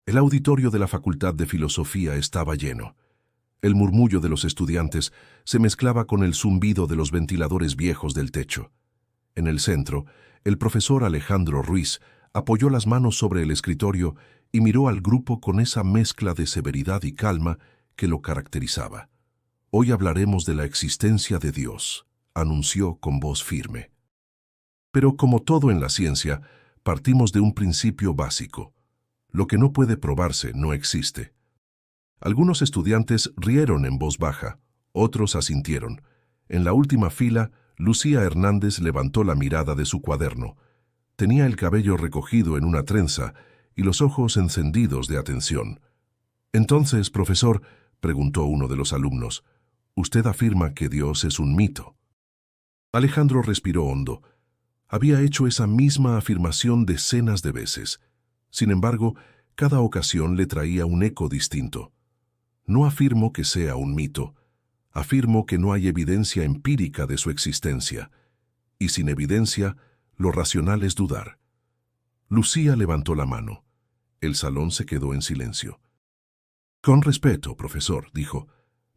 El auditorio de la Facultad de Filosofía estaba lleno. El murmullo de los estudiantes se mezclaba con el zumbido de los ventiladores viejos del techo. En el centro, el profesor Alejandro Ruiz apoyó las manos sobre el escritorio y miró al grupo con esa mezcla de severidad y calma que lo caracterizaba. «Hoy hablaremos de la existencia de Dios», anunció con voz firme. Pero como todo en la ciencia, partimos de un principio básico. Lo que no puede probarse no existe. Algunos estudiantes rieron en voz baja, otros asintieron. En la última fila, Lucía Hernández levantó la mirada de su cuaderno. Tenía el cabello recogido en una trenza y los ojos encendidos de atención. «Entonces, profesor», preguntó uno de los alumnos, «usted afirma que Dios es un mito». Alejandro respiró hondo. Había hecho esa misma afirmación decenas de veces. Sin embargo, cada ocasión le traía un eco distinto. «No afirmo que sea un mito. Afirmo que no hay evidencia empírica de su existencia. Y sin evidencia, lo racional es dudar». Lucía levantó la mano. El salón se quedó en silencio. «Con respeto, profesor», dijo,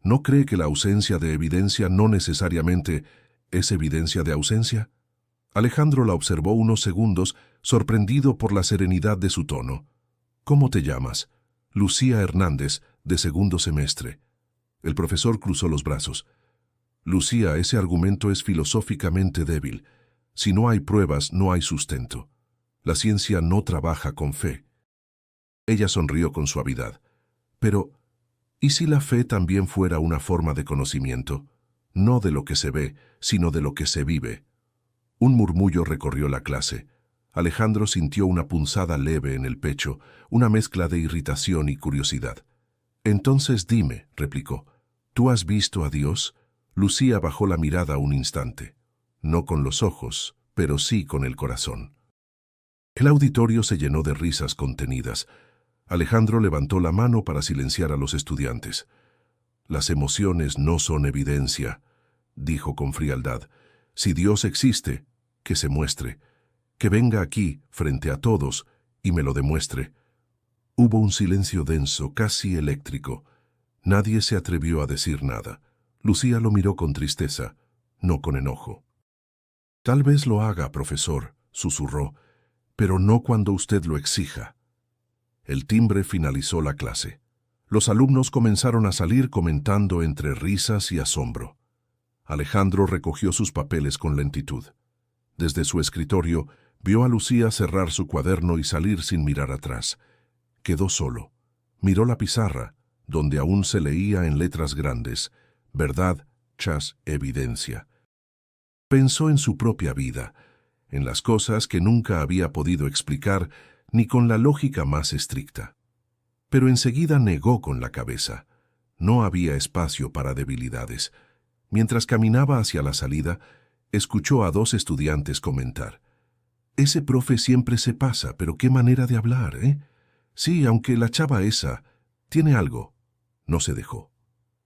«¿no cree que la ausencia de evidencia no necesariamente es evidencia de ausencia?» Alejandro la observó unos segundos, sorprendido por la serenidad de su tono. «¿Cómo te llamas?» «Lucía Hernández, de segundo semestre». El profesor cruzó los brazos. «Lucía, ese argumento es filosóficamente débil. Si no hay pruebas, no hay sustento. La ciencia no trabaja con fe». Ella sonrió con suavidad. «Pero, ¿y si la fe también fuera una forma de conocimiento? No de lo que se ve, sino de lo que se vive». Un murmullo recorrió la clase. Alejandro sintió una punzada leve en el pecho, una mezcla de irritación y curiosidad. «Entonces dime», replicó, «¿tú has visto a Dios?» Lucía bajó la mirada un instante. No con los ojos, pero sí con el corazón. El auditorio se llenó de risas contenidas. Alejandro levantó la mano para silenciar a los estudiantes. «Las emociones no son evidencia», dijo con frialdad. «Si Dios existe, que se muestre, que venga aquí, frente a todos, y me lo demuestre». Hubo un silencio denso, casi eléctrico. Nadie se atrevió a decir nada. Lucía lo miró con tristeza, no con enojo. «Tal vez lo haga, profesor», susurró, «pero no cuando usted lo exija». El timbre finalizó la clase. Los alumnos comenzaron a salir comentando entre risas y asombro. Alejandro recogió sus papeles con lentitud. Desde su escritorio, vio a Lucía cerrar su cuaderno y salir sin mirar atrás. Quedó solo. Miró la pizarra, donde aún se leía en letras grandes: «Verdad, chas, evidencia». Pensó en su propia vida, en las cosas que nunca había podido explicar ni con la lógica más estricta. Pero enseguida negó con la cabeza. No había espacio para debilidades. Mientras caminaba hacia la salida, escuchó a dos estudiantes comentar: «Ese profe siempre se pasa, pero qué manera de hablar, ¿eh? Sí, aunque la chava esa tiene algo». No se dejó.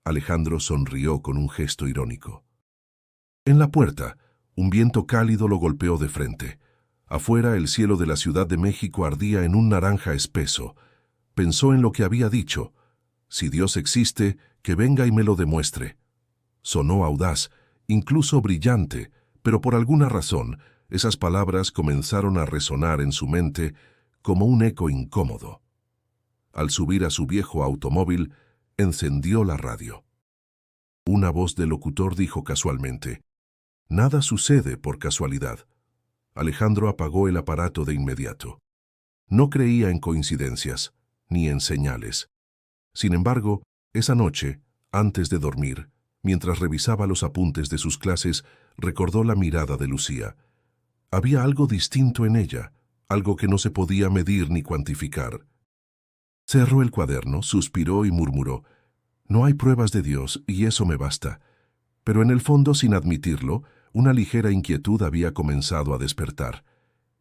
Alejandro sonrió con un gesto irónico. En la puerta, un viento cálido lo golpeó de frente. Afuera, el cielo de la Ciudad de México ardía en un naranja espeso. Pensó en lo que había dicho: «Si Dios existe, que venga y me lo demuestre». Sonó audaz, incluso brillante, pero por alguna razón, esas palabras comenzaron a resonar en su mente como un eco incómodo. Al subir a su viejo automóvil, encendió la radio. Una voz de locutor dijo casualmente: «Nada sucede por casualidad». Alejandro apagó el aparato de inmediato. No creía en coincidencias, ni en señales. Sin embargo, esa noche, antes de dormir, mientras revisaba los apuntes de sus clases, recordó la mirada de Lucía. Había algo distinto en ella, algo que no se podía medir ni cuantificar. Cerró el cuaderno, suspiró y murmuró: «No hay pruebas de Dios, y eso me basta». Pero en el fondo, sin admitirlo, una ligera inquietud había comenzado a despertar.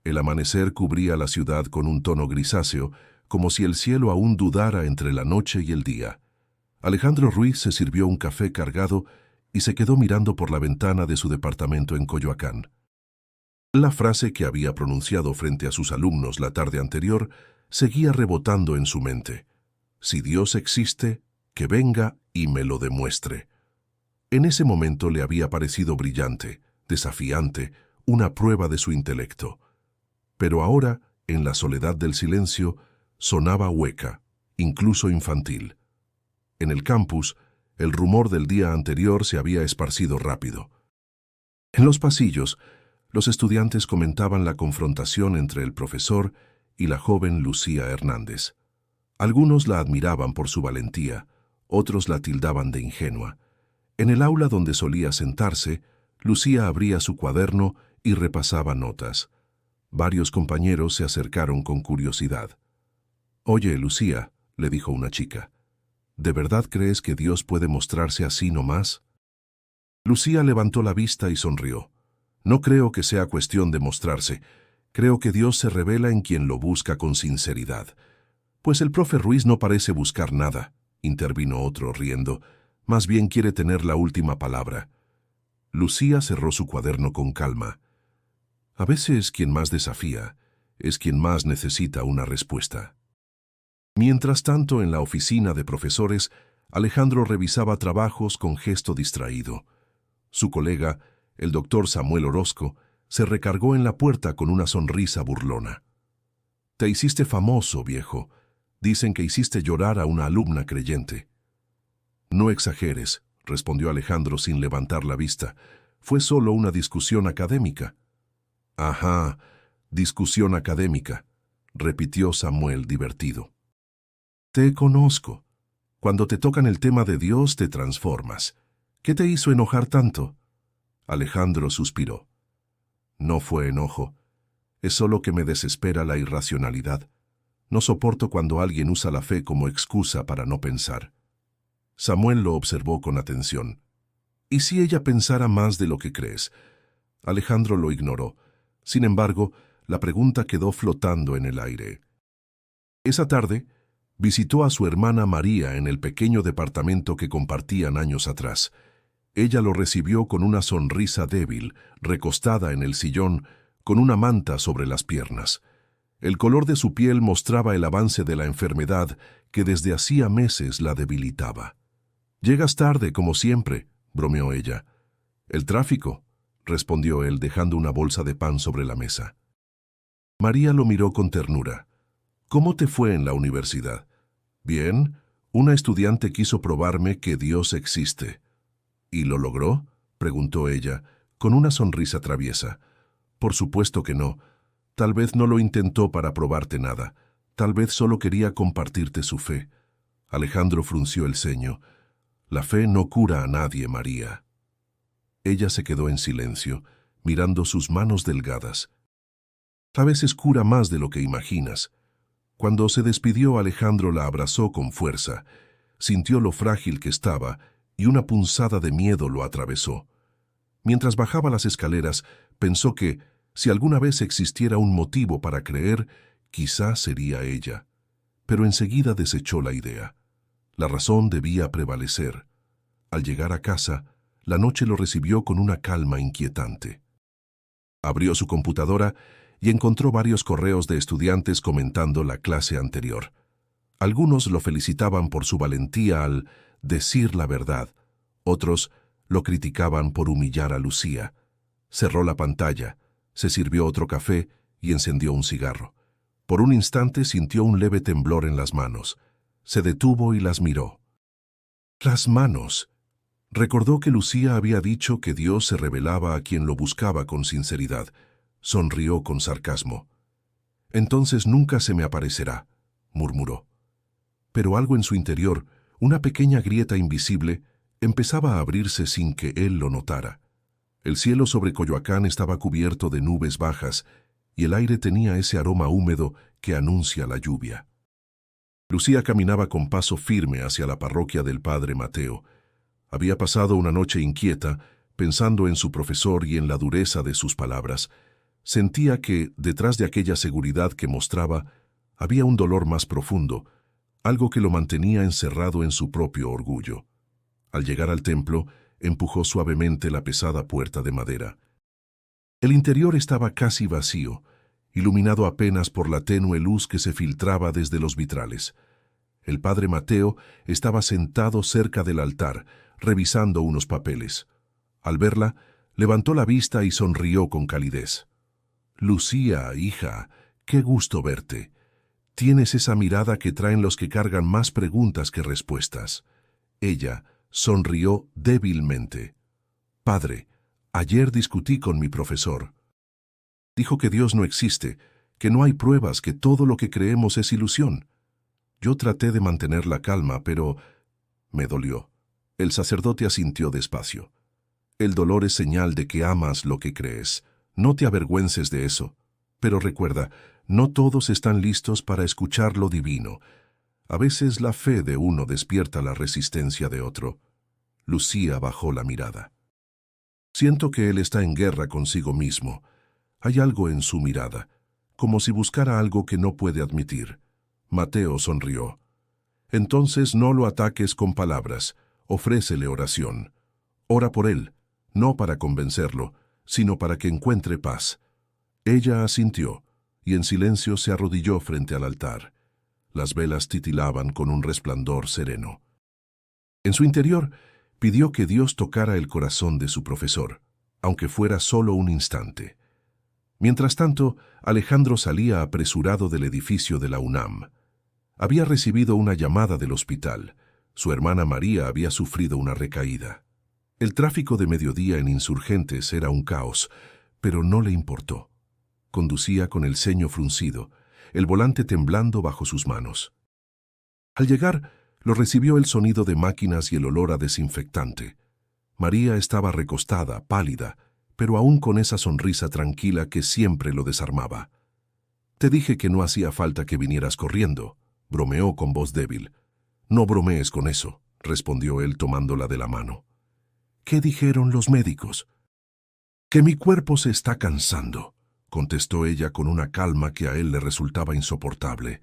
El amanecer cubría la ciudad con un tono grisáceo, como si el cielo aún dudara entre la noche y el día. Alejandro Ruiz se sirvió un café cargado y se quedó mirando por la ventana de su departamento en Coyoacán. La frase que había pronunciado frente a sus alumnos la tarde anterior seguía rebotando en su mente. Si Dios existe, que venga y me lo demuestre. En ese momento le había parecido brillante, desafiante, una prueba de su intelecto. Pero ahora, en la soledad del silencio, sonaba hueca, incluso infantil. En el campus, el rumor del día anterior se había esparcido rápido. En los pasillos, los estudiantes comentaban la confrontación entre el profesor y la joven Lucía Hernández. Algunos la admiraban por su valentía, otros la tildaban de ingenua. En el aula donde solía sentarse, Lucía abría su cuaderno y repasaba notas. Varios compañeros se acercaron con curiosidad. «Oye, Lucía», le dijo una chica, «¿de verdad crees que Dios puede mostrarse así nomás?» Lucía levantó la vista y sonrió. «No creo que sea cuestión de mostrarse. Creo que Dios se revela en quien lo busca con sinceridad». «Pues el profe Ruiz no parece buscar nada», intervino otro riendo. «Más bien quiere tener la última palabra». Lucía cerró su cuaderno con calma. A veces quien más desafía es quien más necesita una respuesta. Mientras tanto, en la oficina de profesores, Alejandro revisaba trabajos con gesto distraído. Su colega, el doctor Samuel Orozco, se recargó en la puerta con una sonrisa burlona. «Te hiciste famoso, viejo. Dicen que hiciste llorar a una alumna creyente». «No exageres», respondió Alejandro sin levantar la vista. «Fue solo una discusión académica». «Ajá, discusión académica», repitió Samuel divertido. «Te conozco. Cuando te tocan el tema de Dios te transformas. ¿Qué te hizo enojar tanto?» Alejandro suspiró. «No fue enojo. Es solo que me desespera la irracionalidad. No soporto cuando alguien usa la fe como excusa para no pensar». Samuel lo observó con atención. «¿Y si ella pensara más de lo que crees?» Alejandro lo ignoró. Sin embargo, la pregunta quedó flotando en el aire. Esa tarde, visitó a su hermana María en el pequeño departamento que compartían años atrás. Ella lo recibió con una sonrisa débil, recostada en el sillón, con una manta sobre las piernas. El color de su piel mostraba el avance de la enfermedad que desde hacía meses la debilitaba. «Llegas tarde, como siempre», bromeó ella. «El tráfico», respondió él dejando una bolsa de pan sobre la mesa. María lo miró con ternura. «¿Cómo te fue en la universidad?» «Bien, una estudiante quiso probarme que Dios existe». «¿Y lo logró?», preguntó ella, con una sonrisa traviesa. «Por supuesto que no. Tal vez no lo intentó para probarte nada. Tal vez solo quería compartirte su fe». Alejandro frunció el ceño. «La fe no cura a nadie, María». Ella se quedó en silencio, mirando sus manos delgadas. «A veces cura más de lo que imaginas». Cuando se despidió, Alejandro la abrazó con fuerza. Sintió lo frágil que estaba y una punzada de miedo lo atravesó. Mientras bajaba las escaleras, pensó que, si alguna vez existiera un motivo para creer, quizá sería ella. Pero enseguida desechó la idea. La razón debía prevalecer. Al llegar a casa, la noche lo recibió con una calma inquietante. Abrió su computadora y encontró varios correos de estudiantes comentando la clase anterior. Algunos lo felicitaban por su valentía al decir la verdad. Otros lo criticaban por humillar a Lucía. Cerró la pantalla, se sirvió otro café y encendió un cigarro. Por un instante sintió un leve temblor en las manos. Se detuvo y las miró. Las manos. Recordó que Lucía había dicho que Dios se revelaba a quien lo buscaba con sinceridad. Sonrió con sarcasmo. «Entonces nunca se me aparecerá», murmuró. Pero algo en su interior, una pequeña grieta invisible, empezaba a abrirse sin que él lo notara. El cielo sobre Coyoacán estaba cubierto de nubes bajas y el aire tenía ese aroma húmedo que anuncia la lluvia. Lucía caminaba con paso firme hacia la parroquia del Padre Mateo. Había pasado una noche inquieta, pensando en su profesor y en la dureza de sus palabras. Sentía que, detrás de aquella seguridad que mostraba, había un dolor más profundo, algo que lo mantenía encerrado en su propio orgullo. Al llegar al templo, empujó suavemente la pesada puerta de madera. El interior estaba casi vacío, iluminado apenas por la tenue luz que se filtraba desde los vitrales. El padre Mateo estaba sentado cerca del altar, revisando unos papeles. Al verla, levantó la vista y sonrió con calidez. «Lucía, hija, qué gusto verte. Tienes esa mirada que traen los que cargan más preguntas que respuestas». Ella sonrió débilmente. «Padre, ayer discutí con mi profesor. Dijo que Dios no existe, que no hay pruebas, que todo lo que creemos es ilusión». Yo traté de mantener la calma, pero me dolió. El sacerdote asintió despacio. «El dolor es señal de que amas lo que crees. No te avergüences de eso. Pero recuerda, no todos están listos para escuchar lo divino. A veces la fe de uno despierta la resistencia de otro». Lucía bajó la mirada. «Siento que él está en guerra consigo mismo. Hay algo en su mirada, como si buscara algo que no puede admitir». Mateo sonrió. «Entonces no lo ataques con palabras, ofrécele oración. Ora por él, no para convencerlo, sino para que encuentre paz». Ella asintió, y en silencio se arrodilló frente al altar. Las velas titilaban con un resplandor sereno. En su interior, pidió que Dios tocara el corazón de su profesor, aunque fuera solo un instante. Mientras tanto, Alejandro salía apresurado del edificio de la UNAM. Había recibido una llamada del hospital. Su hermana María había sufrido una recaída. El tráfico de mediodía en Insurgentes era un caos, pero no le importó. Conducía con el ceño fruncido, el volante temblando bajo sus manos. Al llegar, lo recibió el sonido de máquinas y el olor a desinfectante. María estaba recostada, pálida, pero aún con esa sonrisa tranquila que siempre lo desarmaba. «Te dije que no hacía falta que vinieras corriendo», bromeó con voz débil. «No bromees con eso», respondió él tomándola de la mano. «¿Qué dijeron los médicos?» «Que mi cuerpo se está cansando», contestó ella con una calma que a él le resultaba insoportable.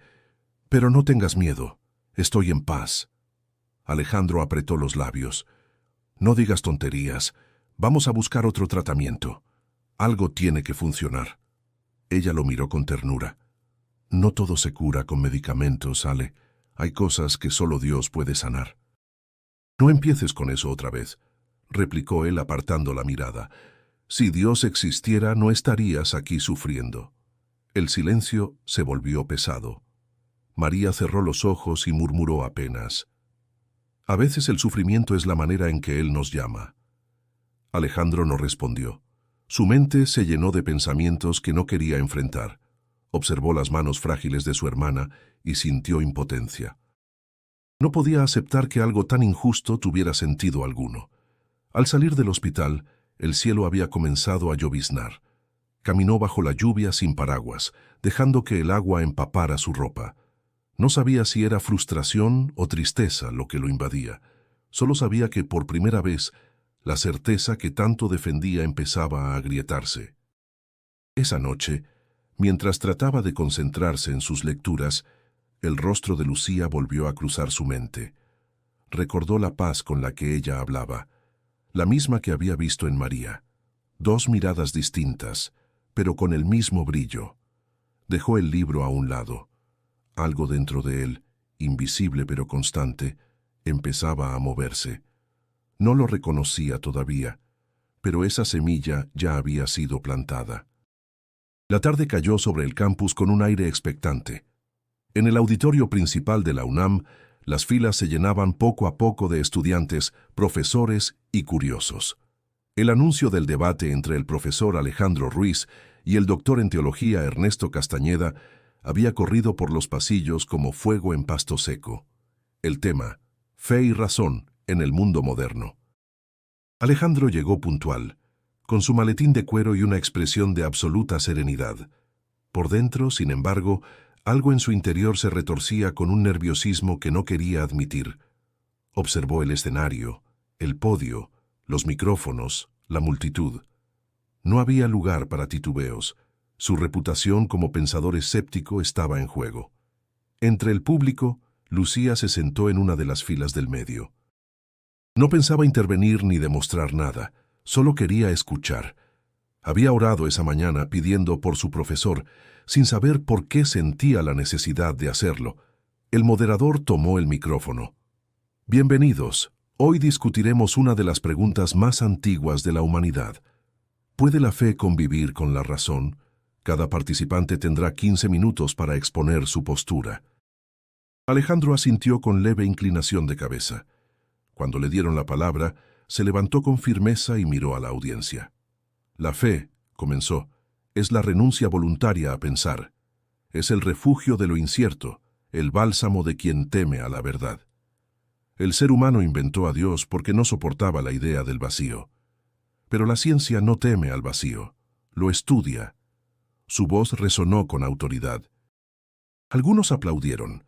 «Pero no tengas miedo, estoy en paz». Alejandro apretó los labios. «No digas tonterías, vamos a buscar otro tratamiento. Algo tiene que funcionar». Ella lo miró con ternura. «No todo se cura con medicamentos, Ale. Hay cosas que solo Dios puede sanar». «No empieces con eso otra vez», replicó él apartando la mirada. «Si Dios existiera, no estarías aquí sufriendo». El silencio se volvió pesado. María cerró los ojos y murmuró apenas: «A veces el sufrimiento es la manera en que Él nos llama». Alejandro no respondió. Su mente se llenó de pensamientos que no quería enfrentar. Observó las manos frágiles de su hermana y sintió impotencia. No podía aceptar que algo tan injusto tuviera sentido alguno. Al salir del hospital, el cielo había comenzado a lloviznar. Caminó bajo la lluvia sin paraguas, dejando que el agua empapara su ropa. No sabía si era frustración o tristeza lo que lo invadía. Solo sabía que por primera vez la certeza que tanto defendía empezaba a agrietarse. Esa noche, mientras trataba de concentrarse en sus lecturas, el rostro de Lucía volvió a cruzar su mente. Recordó la paz con la que ella hablaba, la misma que había visto en María. Dos miradas distintas, pero con el mismo brillo. Dejó el libro a un lado. Algo dentro de él, invisible pero constante, empezaba a moverse. No lo reconocía todavía, pero esa semilla ya había sido plantada. La tarde cayó sobre el campus con un aire expectante. En el auditorio principal de la UNAM, las filas se llenaban poco a poco de estudiantes, profesores y curiosos. El anuncio del debate entre el profesor Alejandro Ruiz y el doctor en teología Ernesto Castañeda había corrido por los pasillos como fuego en pasto seco. El tema: fe y razón en el mundo moderno. Alejandro llegó puntual, con su maletín de cuero y una expresión de absoluta serenidad. Por dentro, sin embargo, algo en su interior se retorcía con un nerviosismo que no quería admitir. Observó el escenario, el podio, los micrófonos, la multitud. No había lugar para titubeos. Su reputación como pensador escéptico estaba en juego. Entre el público, Lucía se sentó en una de las filas del medio. No pensaba intervenir ni demostrar nada, solo quería escuchar. Había orado esa mañana pidiendo por su profesor, sin saber por qué sentía la necesidad de hacerlo. El moderador tomó el micrófono. Bienvenidos. Hoy discutiremos una de las preguntas más antiguas de la humanidad. ¿Puede la fe convivir con la razón? Cada participante tendrá 15 minutos para exponer su postura. Alejandro asintió con leve inclinación de cabeza. Cuando le dieron la palabra, se levantó con firmeza y miró a la audiencia. La fe, comenzó, es la renuncia voluntaria a pensar. Es el refugio de lo incierto, el bálsamo de quien teme a la verdad. El ser humano inventó a Dios porque no soportaba la idea del vacío. Pero la ciencia no teme al vacío, lo estudia. Su voz resonó con autoridad. Algunos aplaudieron.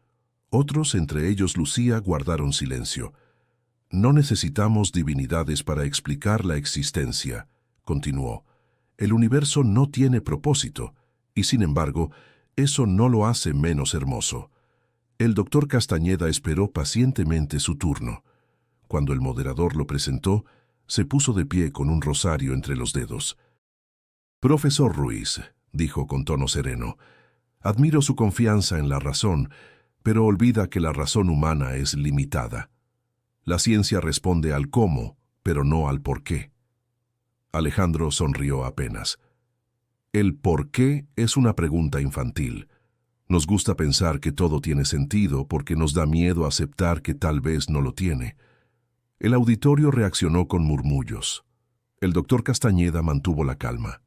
Otros, entre ellos Lucía, guardaron silencio. No necesitamos divinidades para explicar la existencia, continuó. El universo no tiene propósito, y sin embargo, eso no lo hace menos hermoso. El doctor Castañeda esperó pacientemente su turno. Cuando el moderador lo presentó, se puso de pie con un rosario entre los dedos. Profesor Ruiz, dijo con tono sereno, admiro su confianza en la razón, pero olvida que la razón humana es limitada. La ciencia responde al cómo, pero no al por qué. Alejandro sonrió apenas. El por qué es una pregunta infantil. Nos gusta pensar que todo tiene sentido porque nos da miedo aceptar que tal vez no lo tiene. El auditorio reaccionó con murmullos. El doctor Castañeda mantuvo la calma.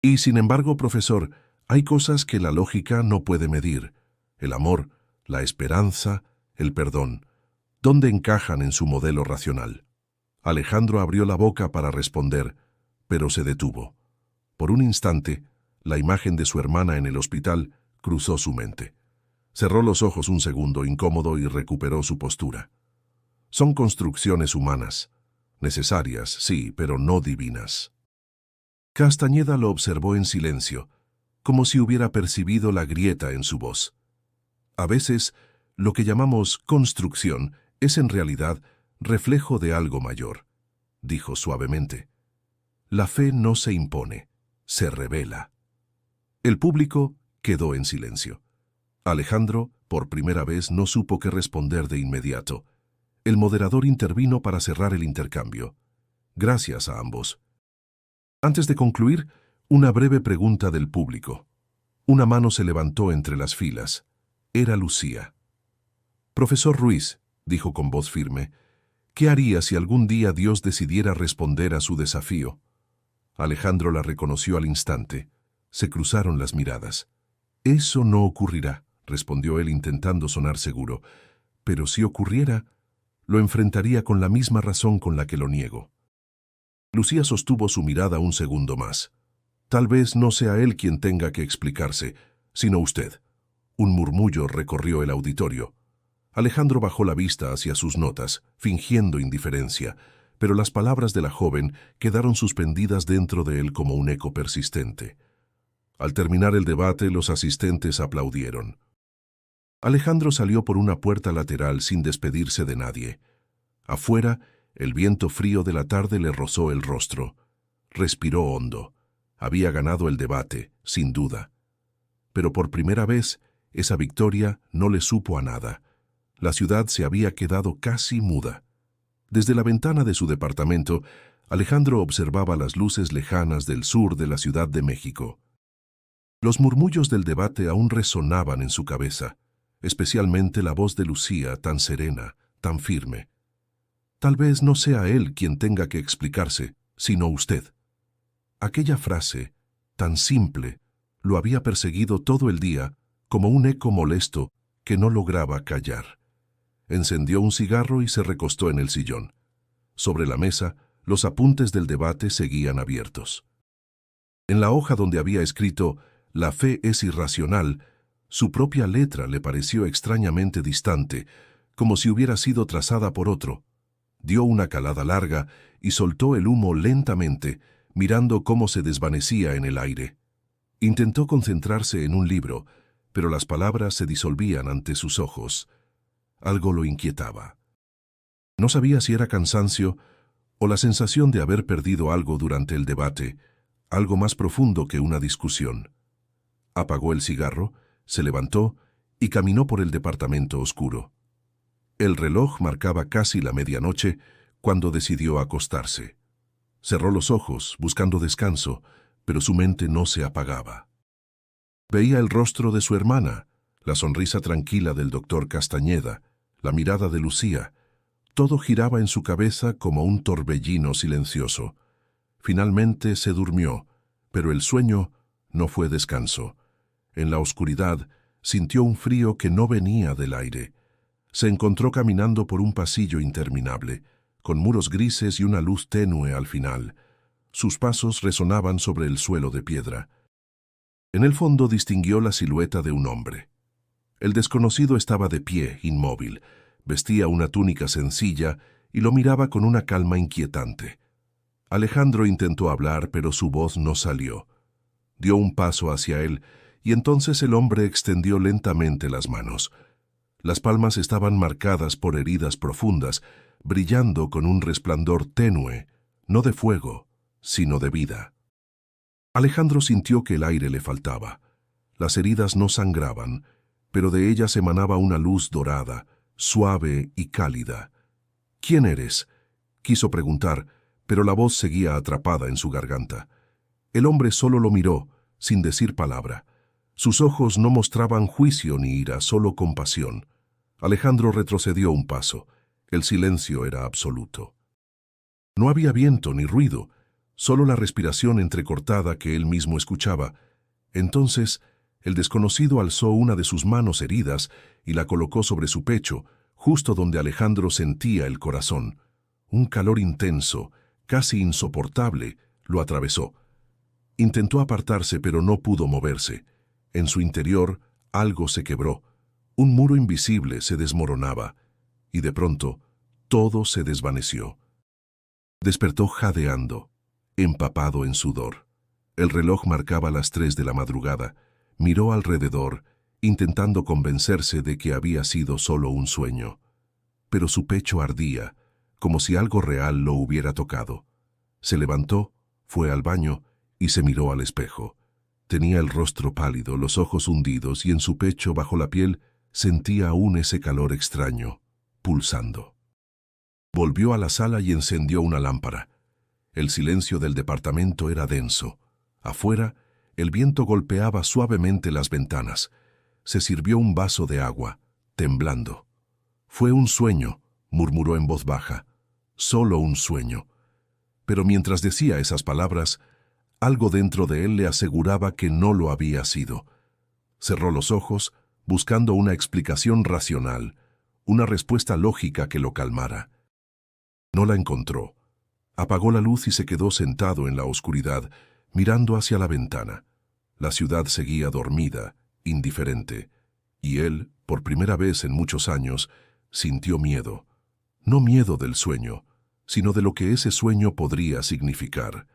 Y sin embargo, profesor, hay cosas que la lógica no puede medir. El amor, la esperanza, el perdón. ¿Dónde encajan en su modelo racional? Alejandro abrió la boca para responder, pero se detuvo. Por un instante, la imagen de su hermana en el hospital cruzó su mente. Cerró los ojos un segundo incómodo y recuperó su postura. Son construcciones humanas. Necesarias, sí, pero no divinas. Castañeda lo observó en silencio, como si hubiera percibido la grieta en su voz. A veces, lo que llamamos construcción es en realidad reflejo de algo mayor, dijo suavemente. La fe no se impone, se revela. El público quedó en silencio. Alejandro, por primera vez, no supo qué responder de inmediato. El moderador intervino para cerrar el intercambio. Gracias a ambos. Antes de concluir, una breve pregunta del público. Una mano se levantó entre las filas. Era Lucía. Profesor Ruiz, dijo con voz firme, ¿qué haría si algún día Dios decidiera responder a su desafío? Alejandro la reconoció al instante. Se cruzaron las miradas. Eso no ocurrirá, respondió él intentando sonar seguro. Pero si ocurriera, lo enfrentaría con la misma razón con la que lo niego. Lucía sostuvo su mirada un segundo más. Tal vez no sea él quien tenga que explicarse, sino usted. Un murmullo recorrió el auditorio. Alejandro bajó la vista hacia sus notas, fingiendo indiferencia, pero las palabras de la joven quedaron suspendidas dentro de él como un eco persistente. Al terminar el debate, los asistentes aplaudieron. Alejandro salió por una puerta lateral sin despedirse de nadie. Afuera, el viento frío de la tarde le rozó el rostro. Respiró hondo. Había ganado el debate, sin duda. Pero por primera vez, esa victoria no le supo a nada. La ciudad se había quedado casi muda. Desde la ventana de su departamento, Alejandro observaba las luces lejanas del sur de la Ciudad de México. Los murmullos del debate aún resonaban en su cabeza, especialmente la voz de Lucía, tan serena, tan firme. Tal vez no sea él quien tenga que explicarse, sino usted. Aquella frase, tan simple, lo había perseguido todo el día como un eco molesto que no lograba callar. Encendió un cigarro y se recostó en el sillón. Sobre la mesa, los apuntes del debate seguían abiertos. En la hoja donde había escrito «La fe es irracional», su propia letra le pareció extrañamente distante, como si hubiera sido trazada por otro. Dio una calada larga y soltó el humo lentamente, mirando cómo se desvanecía en el aire. Intentó concentrarse en un libro, pero las palabras se disolvían ante sus ojos. Algo lo inquietaba. No sabía si era cansancio o la sensación de haber perdido algo durante el debate, algo más profundo que una discusión. Apagó el cigarro, se levantó y caminó por el departamento oscuro. El reloj marcaba casi la medianoche cuando decidió acostarse. Cerró los ojos, buscando descanso, pero su mente no se apagaba. Veía el rostro de su hermana, la sonrisa tranquila del doctor Castañeda, la mirada de Lucía. Todo giraba en su cabeza como un torbellino silencioso. Finalmente se durmió, pero el sueño no fue descanso. En la oscuridad sintió un frío que no venía del aire. Se encontró caminando por un pasillo interminable, con muros grises y una luz tenue al final. Sus pasos resonaban sobre el suelo de piedra. En el fondo distinguió la silueta de un hombre. El desconocido estaba de pie, inmóvil, vestía una túnica sencilla y lo miraba con una calma inquietante. Alejandro intentó hablar, pero su voz no salió. Dio un paso hacia él y entonces el hombre extendió lentamente las manos. Las palmas estaban marcadas por heridas profundas, brillando con un resplandor tenue, no de fuego, sino de vida. Alejandro sintió que el aire le faltaba. Las heridas no sangraban, pero de ellas emanaba una luz dorada, suave y cálida. «¿Quién eres?», quiso preguntar, pero la voz seguía atrapada en su garganta. El hombre solo lo miró, sin decir palabra. Sus ojos no mostraban juicio ni ira, solo compasión. Alejandro retrocedió un paso. El silencio era absoluto. No había viento ni ruido, solo la respiración entrecortada que él mismo escuchaba. Entonces, el desconocido alzó una de sus manos heridas y la colocó sobre su pecho, justo donde Alejandro sentía el corazón. Un calor intenso, casi insoportable, lo atravesó. Intentó apartarse, pero no pudo moverse. En su interior, algo se quebró. Un muro invisible se desmoronaba, y de pronto, todo se desvaneció. Despertó jadeando, empapado en sudor. El reloj marcaba las 3 de la madrugada. Miró alrededor, intentando convencerse de que había sido solo un sueño. Pero su pecho ardía, como si algo real lo hubiera tocado. Se levantó, fue al baño y se miró al espejo. Tenía el rostro pálido, los ojos hundidos y en su pecho, bajo la piel, sentía aún ese calor extraño, pulsando. Volvió a la sala y encendió una lámpara. El silencio del departamento era denso. Afuera, el viento golpeaba suavemente las ventanas. Se sirvió un vaso de agua, temblando. «Fue un sueño», murmuró en voz baja. «Solo un sueño». Pero mientras decía esas palabras, algo dentro de él le aseguraba que no lo había sido. Cerró los ojos, buscando una explicación racional, una respuesta lógica que lo calmara. No la encontró. Apagó la luz y se quedó sentado en la oscuridad, mirando hacia la ventana. La ciudad seguía dormida, indiferente, y él, por primera vez en muchos años, sintió miedo. No miedo del sueño, sino de lo que ese sueño podría significar.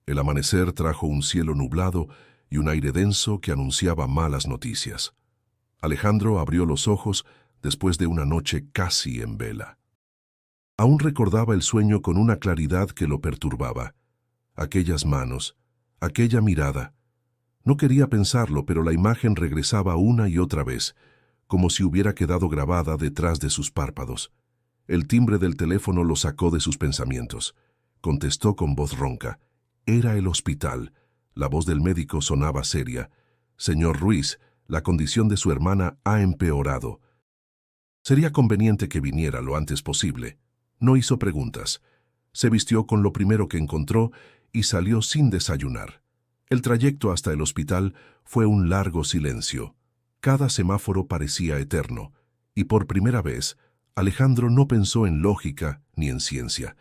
El amanecer trajo un cielo nublado y un aire denso que anunciaba malas noticias. Alejandro abrió los ojos después de una noche casi en vela. Aún recordaba el sueño con una claridad que lo perturbaba. Aquellas manos, aquella mirada. No quería pensarlo, pero la imagen regresaba una y otra vez, como si hubiera quedado grabada detrás de sus párpados. El timbre del teléfono lo sacó de sus pensamientos. Contestó con voz ronca. Era el hospital. La voz del médico sonaba seria. «Señor Ruiz, la condición de su hermana ha empeorado. Sería conveniente que viniera lo antes posible». No hizo preguntas. Se vistió con lo primero que encontró y salió sin desayunar. El trayecto hasta el hospital fue un largo silencio. Cada semáforo parecía eterno, y por primera vez, Alejandro no pensó en lógica ni en ciencia,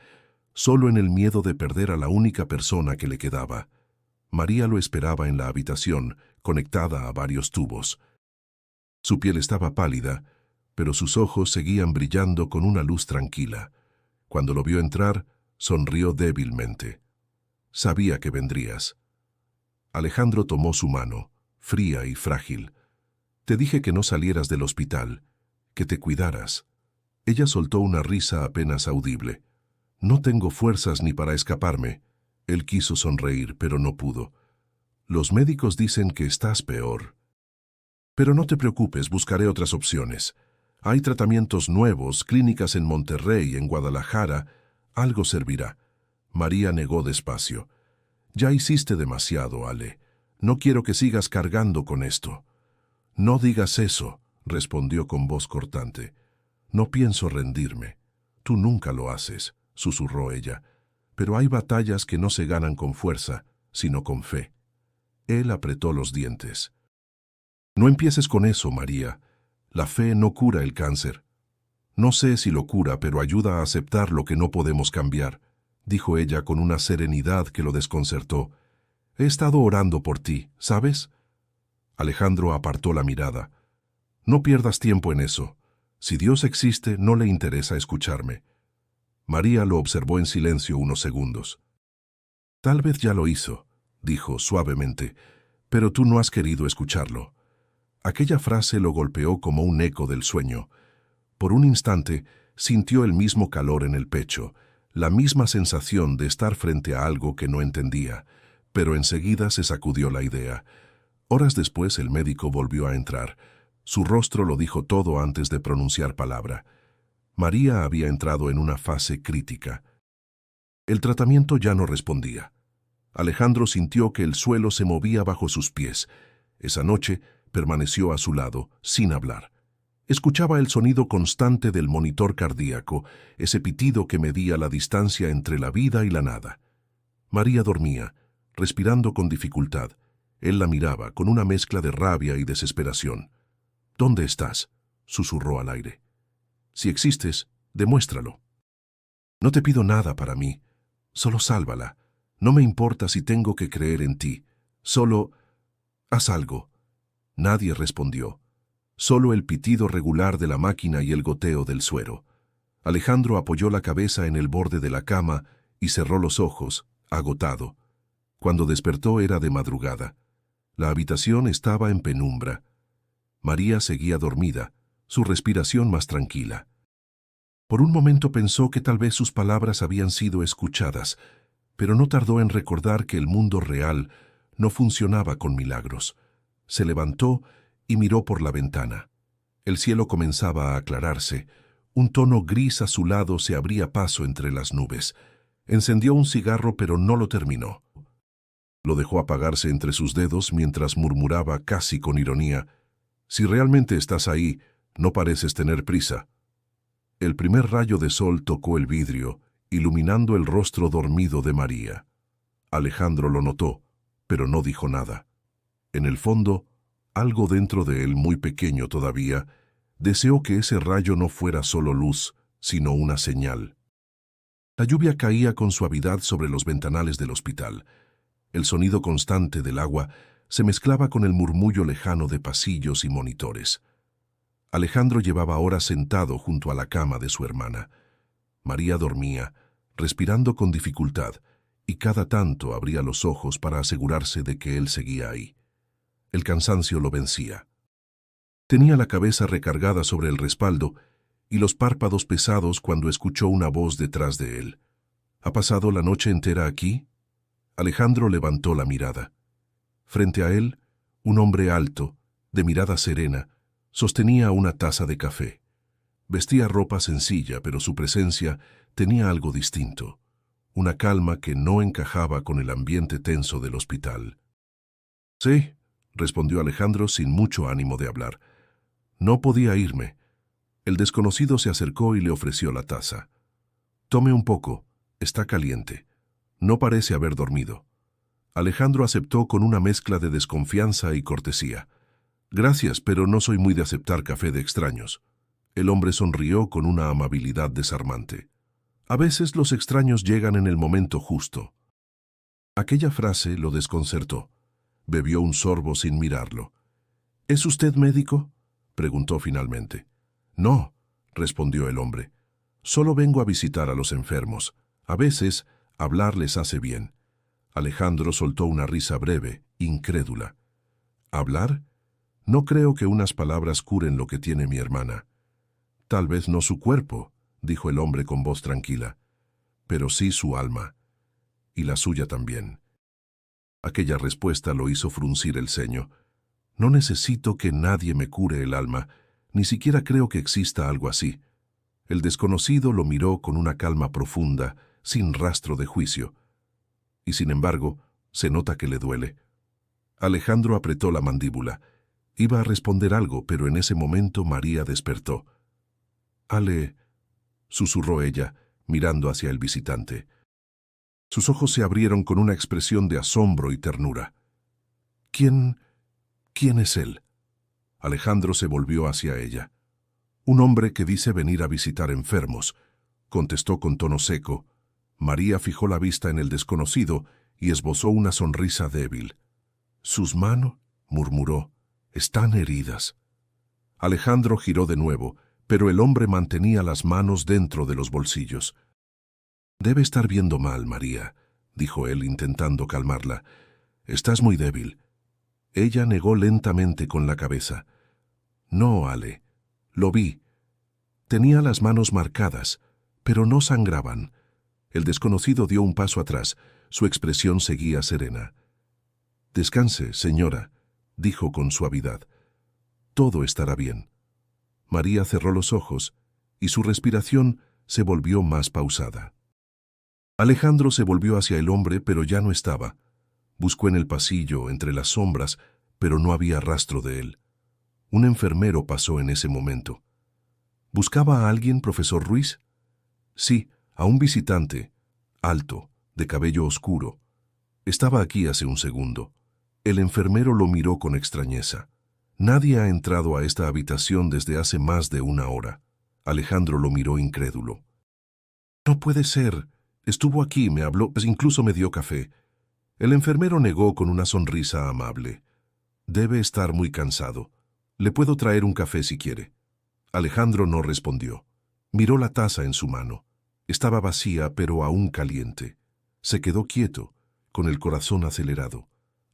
solo en el miedo de perder a la única persona que le quedaba. María lo esperaba en la habitación, conectada a varios tubos. Su piel estaba pálida, pero sus ojos seguían brillando con una luz tranquila. Cuando lo vio entrar, sonrió débilmente. «Sabía que vendrías». Alejandro tomó su mano, fría y frágil. «Te dije que no salieras del hospital, que te cuidaras». Ella soltó una risa apenas audible. «No tengo fuerzas ni para escaparme. Él quiso sonreír, pero no pudo. Los médicos dicen que estás peor. Pero no te preocupes, buscaré otras opciones. Hay tratamientos nuevos, clínicas en Monterrey, en Guadalajara. Algo servirá. María negó despacio. Ya hiciste demasiado, Ale. No quiero que sigas cargando con esto. No digas eso, respondió con voz cortante. No pienso rendirme. Tú nunca lo haces, susurró ella. Pero hay batallas que no se ganan con fuerza, sino con fe. Él apretó los dientes. No empieces con eso, María. La fe no cura el cáncer. No sé si lo cura, pero ayuda a aceptar lo que no podemos cambiar, dijo ella con una serenidad que lo desconcertó. He estado orando por ti, ¿sabes? Alejandro apartó la mirada. No pierdas tiempo en eso. Si Dios existe, no le interesa escucharme. María lo observó en silencio unos segundos. Tal vez ya lo hizo, dijo suavemente, pero tú no has querido escucharlo. Aquella frase lo golpeó como un eco del sueño. Por un instante sintió el mismo calor en el pecho, la misma sensación de estar frente a algo que no entendía, pero enseguida se sacudió la idea. Horas después el médico volvió a entrar. Su rostro lo dijo todo antes de pronunciar palabra. María había entrado en una fase crítica. El tratamiento ya no respondía. Alejandro sintió que el suelo se movía bajo sus pies. Esa noche permaneció a su lado, sin hablar. Escuchaba el sonido constante del monitor cardíaco, ese pitido que medía la distancia entre la vida y la nada. María dormía, respirando con dificultad. Él la miraba con una mezcla de rabia y desesperación. ¿Dónde estás?, susurró al aire. Si existes, demuéstralo. No te pido nada para mí, solo sálvala. No me importa si tengo que creer en ti. Solo haz algo. Nadie respondió. Solo el pitido regular de la máquina y el goteo del suero. Alejandro apoyó la cabeza en el borde de la cama y cerró los ojos, agotado. Cuando despertó era de madrugada. La habitación estaba en penumbra. María seguía dormida, su respiración más tranquila. Por un momento pensó que tal vez sus palabras habían sido escuchadas, pero no tardó en recordar que el mundo real no funcionaba con milagros. Se levantó y miró por la ventana. El cielo comenzaba a aclararse. Un tono gris azulado se abría paso entre las nubes. Encendió un cigarro, pero no lo terminó. Lo dejó apagarse entre sus dedos mientras murmuraba casi con ironía: «Si realmente estás ahí, no pareces tener prisa». El primer rayo de sol tocó el vidrio, iluminando el rostro dormido de María. Alejandro lo notó, pero no dijo nada. En el fondo, algo dentro de él, muy pequeño todavía, deseó que ese rayo no fuera solo luz, sino una señal. La lluvia caía con suavidad sobre los ventanales del hospital. El sonido constante del agua se mezclaba con el murmullo lejano de pasillos y monitores. Alejandro llevaba horas sentado junto a la cama de su hermana. María dormía, respirando con dificultad, y cada tanto abría los ojos para asegurarse de que él seguía ahí. El cansancio lo vencía. Tenía la cabeza recargada sobre el respaldo y los párpados pesados cuando escuchó una voz detrás de él. ¿Ha pasado la noche entera aquí?». Alejandro levantó la mirada. Frente a él, un hombre alto, de mirada serena, sostenía una taza de café. Vestía ropa sencilla, pero su presencia tenía algo distinto, una calma que no encajaba con el ambiente tenso del hospital. «Sí», respondió Alejandro sin mucho ánimo de hablar. «No podía irme». El desconocido se acercó y le ofreció la taza. «Tome un poco, está caliente». No parece haber dormido. Alejandro aceptó con una mezcla de desconfianza y cortesía. «Gracias, pero no soy muy de aceptar café de extraños». El hombre sonrió con una amabilidad desarmante. «A veces los extraños llegan en el momento justo». Aquella frase lo desconcertó. Bebió un sorbo sin mirarlo. «¿Es usted médico?», preguntó finalmente. «No», respondió el hombre. «Solo vengo a visitar a los enfermos. A veces hablar les hace bien». Alejandro soltó una risa breve, incrédula. «¿Hablar? No creo que unas palabras curen lo que tiene mi hermana». «Tal vez no su cuerpo», dijo el hombre con voz tranquila, «pero sí su alma. y la suya también. Aquella respuesta lo hizo fruncir el ceño. No necesito que nadie me cure el alma, ni siquiera creo que exista algo así. El desconocido lo miró con una calma profunda, sin rastro de juicio. Y sin embargo, se nota que le duele. Alejandro apretó la mandíbula. Iba a responder algo, pero en ese momento María despertó. «Ale», susurró ella, mirando hacia el visitante. Sus ojos se abrieron con una expresión de asombro y ternura. «¿Quién es él?». Alejandro se volvió hacia ella. «Un hombre que dice venir a visitar enfermos», contestó con tono seco. María fijó la vista en el desconocido y esbozó una sonrisa débil. «¿Sus manos?», murmuró. «Están heridas». Alejandro giró de nuevo, pero el hombre mantenía las manos dentro de los bolsillos. «Debe estar viendo mal, María», dijo él intentando calmarla. «Estás muy débil». Ella negó lentamente con la cabeza. «No, Ale. Lo vi. Tenía las manos marcadas, pero no sangraban». El desconocido dio un paso atrás. Su expresión seguía serena. «Descanse, señora», dijo con suavidad. «Todo estará bien». María cerró los ojos y su respiración se volvió más pausada. Alejandro se volvió hacia el hombre, pero ya no estaba. Buscó en el pasillo, entre las sombras, pero no había rastro de él. Un enfermero pasó en ese momento. ¿Buscaba a alguien, profesor Ruiz? Sí, a un visitante, alto, de cabello oscuro. Estaba aquí hace un segundo. El enfermero lo miró con extrañeza. Nadie ha entrado a esta habitación desde hace más de una hora. Alejandro lo miró incrédulo. «No puede ser. Estuvo aquí, me habló, pues incluso me dio café». El enfermero negó con una sonrisa amable. «Debe estar muy cansado. Le puedo traer un café si quiere». Alejandro no respondió. Miró la taza en su mano. Estaba vacía, pero aún caliente. Se quedó quieto, con el corazón acelerado.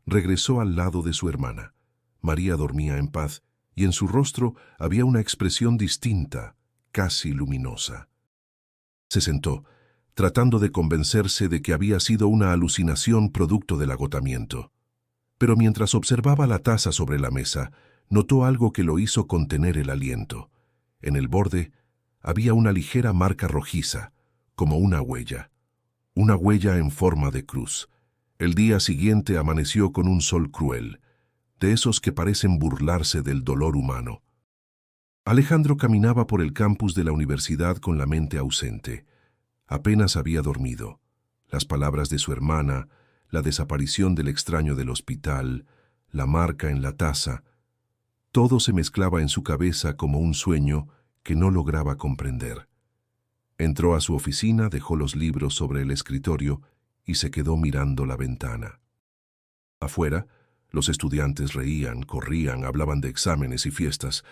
Regresó al lado de su hermana. María dormía en paz, y en su rostro había una expresión distinta, casi luminosa. Se sentó, tratando de convencerse de que había sido una alucinación producto del agotamiento. Pero mientras observaba la taza sobre la mesa, notó algo que lo hizo contener el aliento. En el borde había una ligera marca rojiza, como una huella en forma de cruz. El día siguiente amaneció con un sol cruel, de esos que parecen burlarse del dolor humano. Alejandro caminaba por el campus de la universidad con la mente ausente. Apenas había dormido. Las palabras de su hermana, la desaparición del extraño del hospital, la marca en la taza, todo se mezclaba en su cabeza como un sueño que no lograba comprender. Entró a su oficina, dejó los libros sobre el escritorio y se quedó mirando la ventana. Afuera, los estudiantes reían, corrían, hablaban de exámenes y fiestas.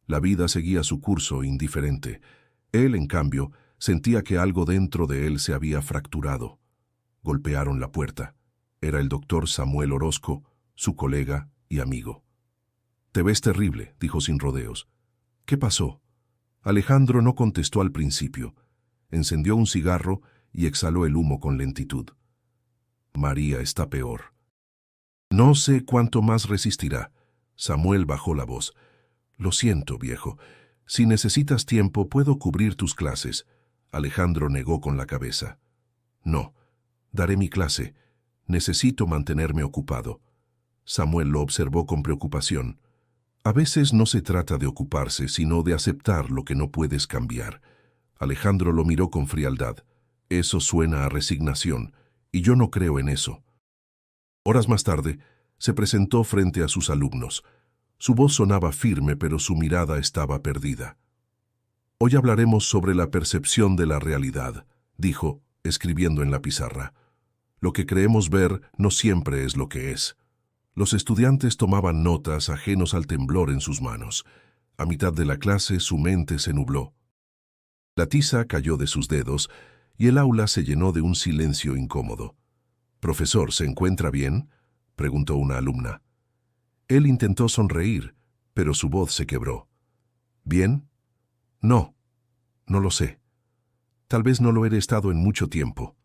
La vida seguía su curso indiferente. Él, en cambio, sentía que algo dentro de él se había fracturado. Golpearon la puerta. Era el doctor Samuel Orozco, su colega y amigo. «Te ves terrible», dijo sin rodeos. «¿Qué pasó?». Alejandro no contestó al principio. Encendió un cigarro y exhaló el humo con lentitud. «María está peor». «No sé cuánto más resistirá». Samuel bajó la voz. «Lo siento, viejo. Si necesitas tiempo, puedo cubrir tus clases». Alejandro negó con la cabeza. «No, daré mi clase. Necesito mantenerme ocupado». Samuel lo observó con preocupación. «A veces no se trata de ocuparse, sino de aceptar lo que no puedes cambiar». Alejandro lo miró con frialdad. «Eso suena a resignación, y yo no creo en eso». Horas más tarde, se presentó frente a sus alumnos. Su voz sonaba firme, pero su mirada estaba perdida. «Hoy hablaremos sobre la percepción de la realidad», dijo, escribiendo en la pizarra. «Lo que creemos ver no siempre es lo que es». Los estudiantes tomaban notas ajenos al temblor en sus manos. A mitad de la clase su mente se nubló. La tiza cayó de sus dedos y el aula se llenó de un silencio incómodo. «Profesor, ¿se encuentra bien?», preguntó una alumna. Él intentó sonreír, pero su voz se quebró. «¿Bien? No, no lo sé. Tal vez no lo he estado en mucho tiempo».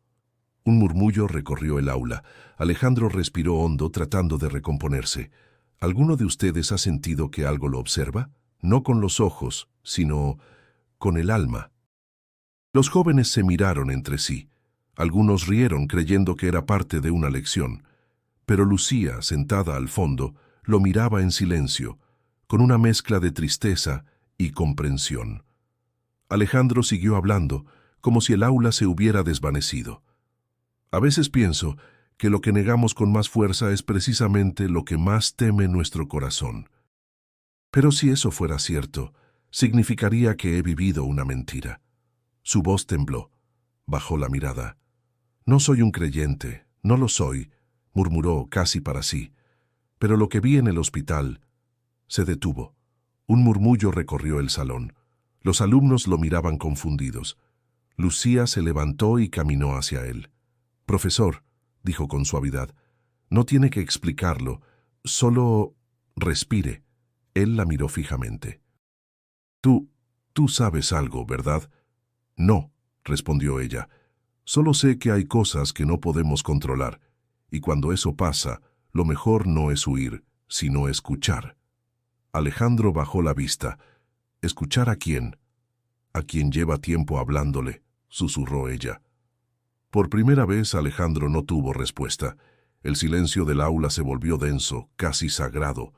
Un murmullo recorrió el aula. Alejandro respiró hondo tratando de recomponerse. ¿Alguno de ustedes ha sentido que algo lo observa? No con los ojos, sino con el alma. Los jóvenes se miraron entre sí. Algunos rieron creyendo que era parte de una lección. Pero Lucía, sentada al fondo, lo miraba en silencio, con una mezcla de tristeza y comprensión. Alejandro siguió hablando, como si el aula se hubiera desvanecido. A veces pienso que lo que negamos con más fuerza es precisamente lo que más teme nuestro corazón. Pero si eso fuera cierto, significaría que he vivido una mentira. Su voz tembló. Bajó la mirada. No soy un creyente, no lo soy, murmuró casi para sí. Pero lo que vi en el hospital... Se detuvo. Un murmullo recorrió el salón. Los alumnos lo miraban confundidos. Lucía se levantó y caminó hacia él. «Profesor», dijo con suavidad, «no tiene que explicarlo, solo respire». Él la miró fijamente. Tú sabes algo, ¿verdad?» «No», respondió ella. «Solo sé que hay cosas que no podemos controlar, y cuando eso pasa, lo mejor no es huir, sino escuchar». Alejandro bajó la vista. «¿Escuchar a quién?» «A quien lleva tiempo hablándole», susurró ella. Por primera vez Alejandro no tuvo respuesta. El silencio del aula se volvió denso, casi sagrado.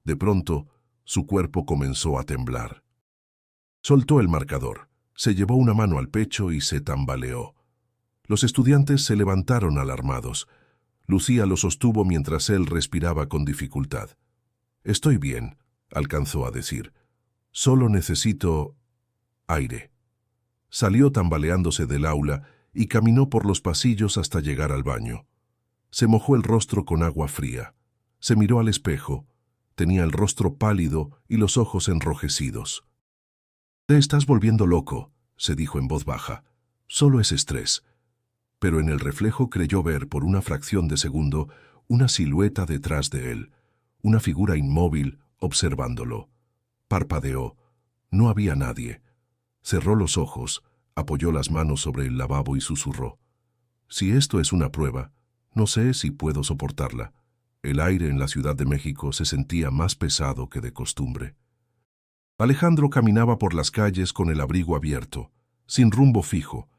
De pronto, su cuerpo comenzó a temblar. Soltó el marcador, se llevó una mano al pecho y se tambaleó. Los estudiantes se levantaron alarmados. Lucía lo sostuvo mientras él respiraba con dificultad. «Estoy bien», alcanzó a decir. «Solo necesito aire». Salió tambaleándose del aula y caminó por los pasillos hasta llegar al baño. Se mojó el rostro con agua fría. Se miró al espejo. Tenía el rostro pálido y los ojos enrojecidos. «Te estás volviendo loco», se dijo en voz baja. «Solo es estrés». Pero en el reflejo creyó ver por una fracción de segundo una silueta detrás de él, una figura inmóvil observándolo. Parpadeó. No había nadie. Cerró los ojos, apoyó las manos sobre el lavabo y susurró. «Si esto es una prueba, no sé si puedo soportarla». El aire en la Ciudad de México se sentía más pesado que de costumbre. Alejandro caminaba por las calles con el abrigo abierto, sin rumbo fijo.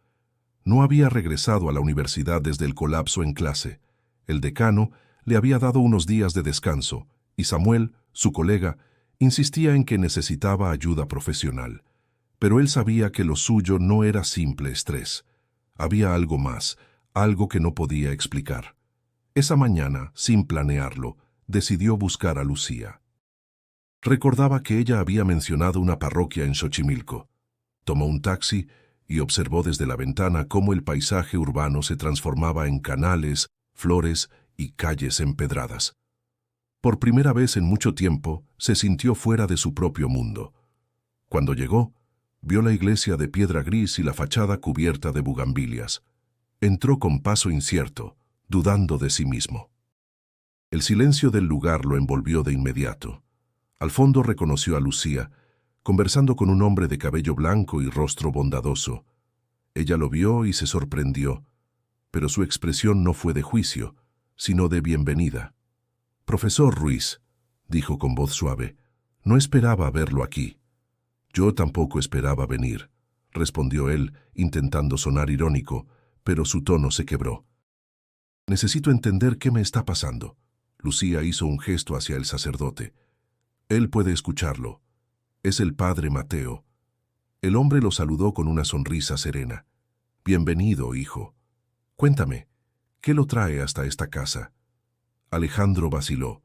No había regresado a la universidad desde el colapso en clase. El decano le había dado unos días de descanso, y Samuel, su colega, insistía en que necesitaba ayuda profesional. Pero él sabía que lo suyo no era simple estrés. Había algo más, algo que no podía explicar. Esa mañana, sin planearlo, decidió buscar a Lucía. Recordaba que ella había mencionado una parroquia en Xochimilco. Tomó un taxi y observó desde la ventana cómo el paisaje urbano se transformaba en canales, flores y calles empedradas. Por primera vez en mucho tiempo, se sintió fuera de su propio mundo. Cuando llegó, vio la iglesia de piedra gris y la fachada cubierta de bugambilias. Entró con paso incierto, dudando de sí mismo. El silencio del lugar lo envolvió de inmediato. Al fondo reconoció a Lucía, conversando con un hombre de cabello blanco y rostro bondadoso. Ella lo vio y se sorprendió, pero su expresión no fue de juicio, sino de bienvenida. «Profesor Ruiz», dijo con voz suave, «no esperaba verlo aquí». «Yo tampoco esperaba venir», respondió él, intentando sonar irónico, pero su tono se quebró. «Necesito entender qué me está pasando». Lucía hizo un gesto hacia el sacerdote. «Él puede escucharlo. Es el padre Mateo». El hombre lo saludó con una sonrisa serena. «Bienvenido, hijo. Cuéntame, ¿qué lo trae hasta esta casa?» Alejandro vaciló.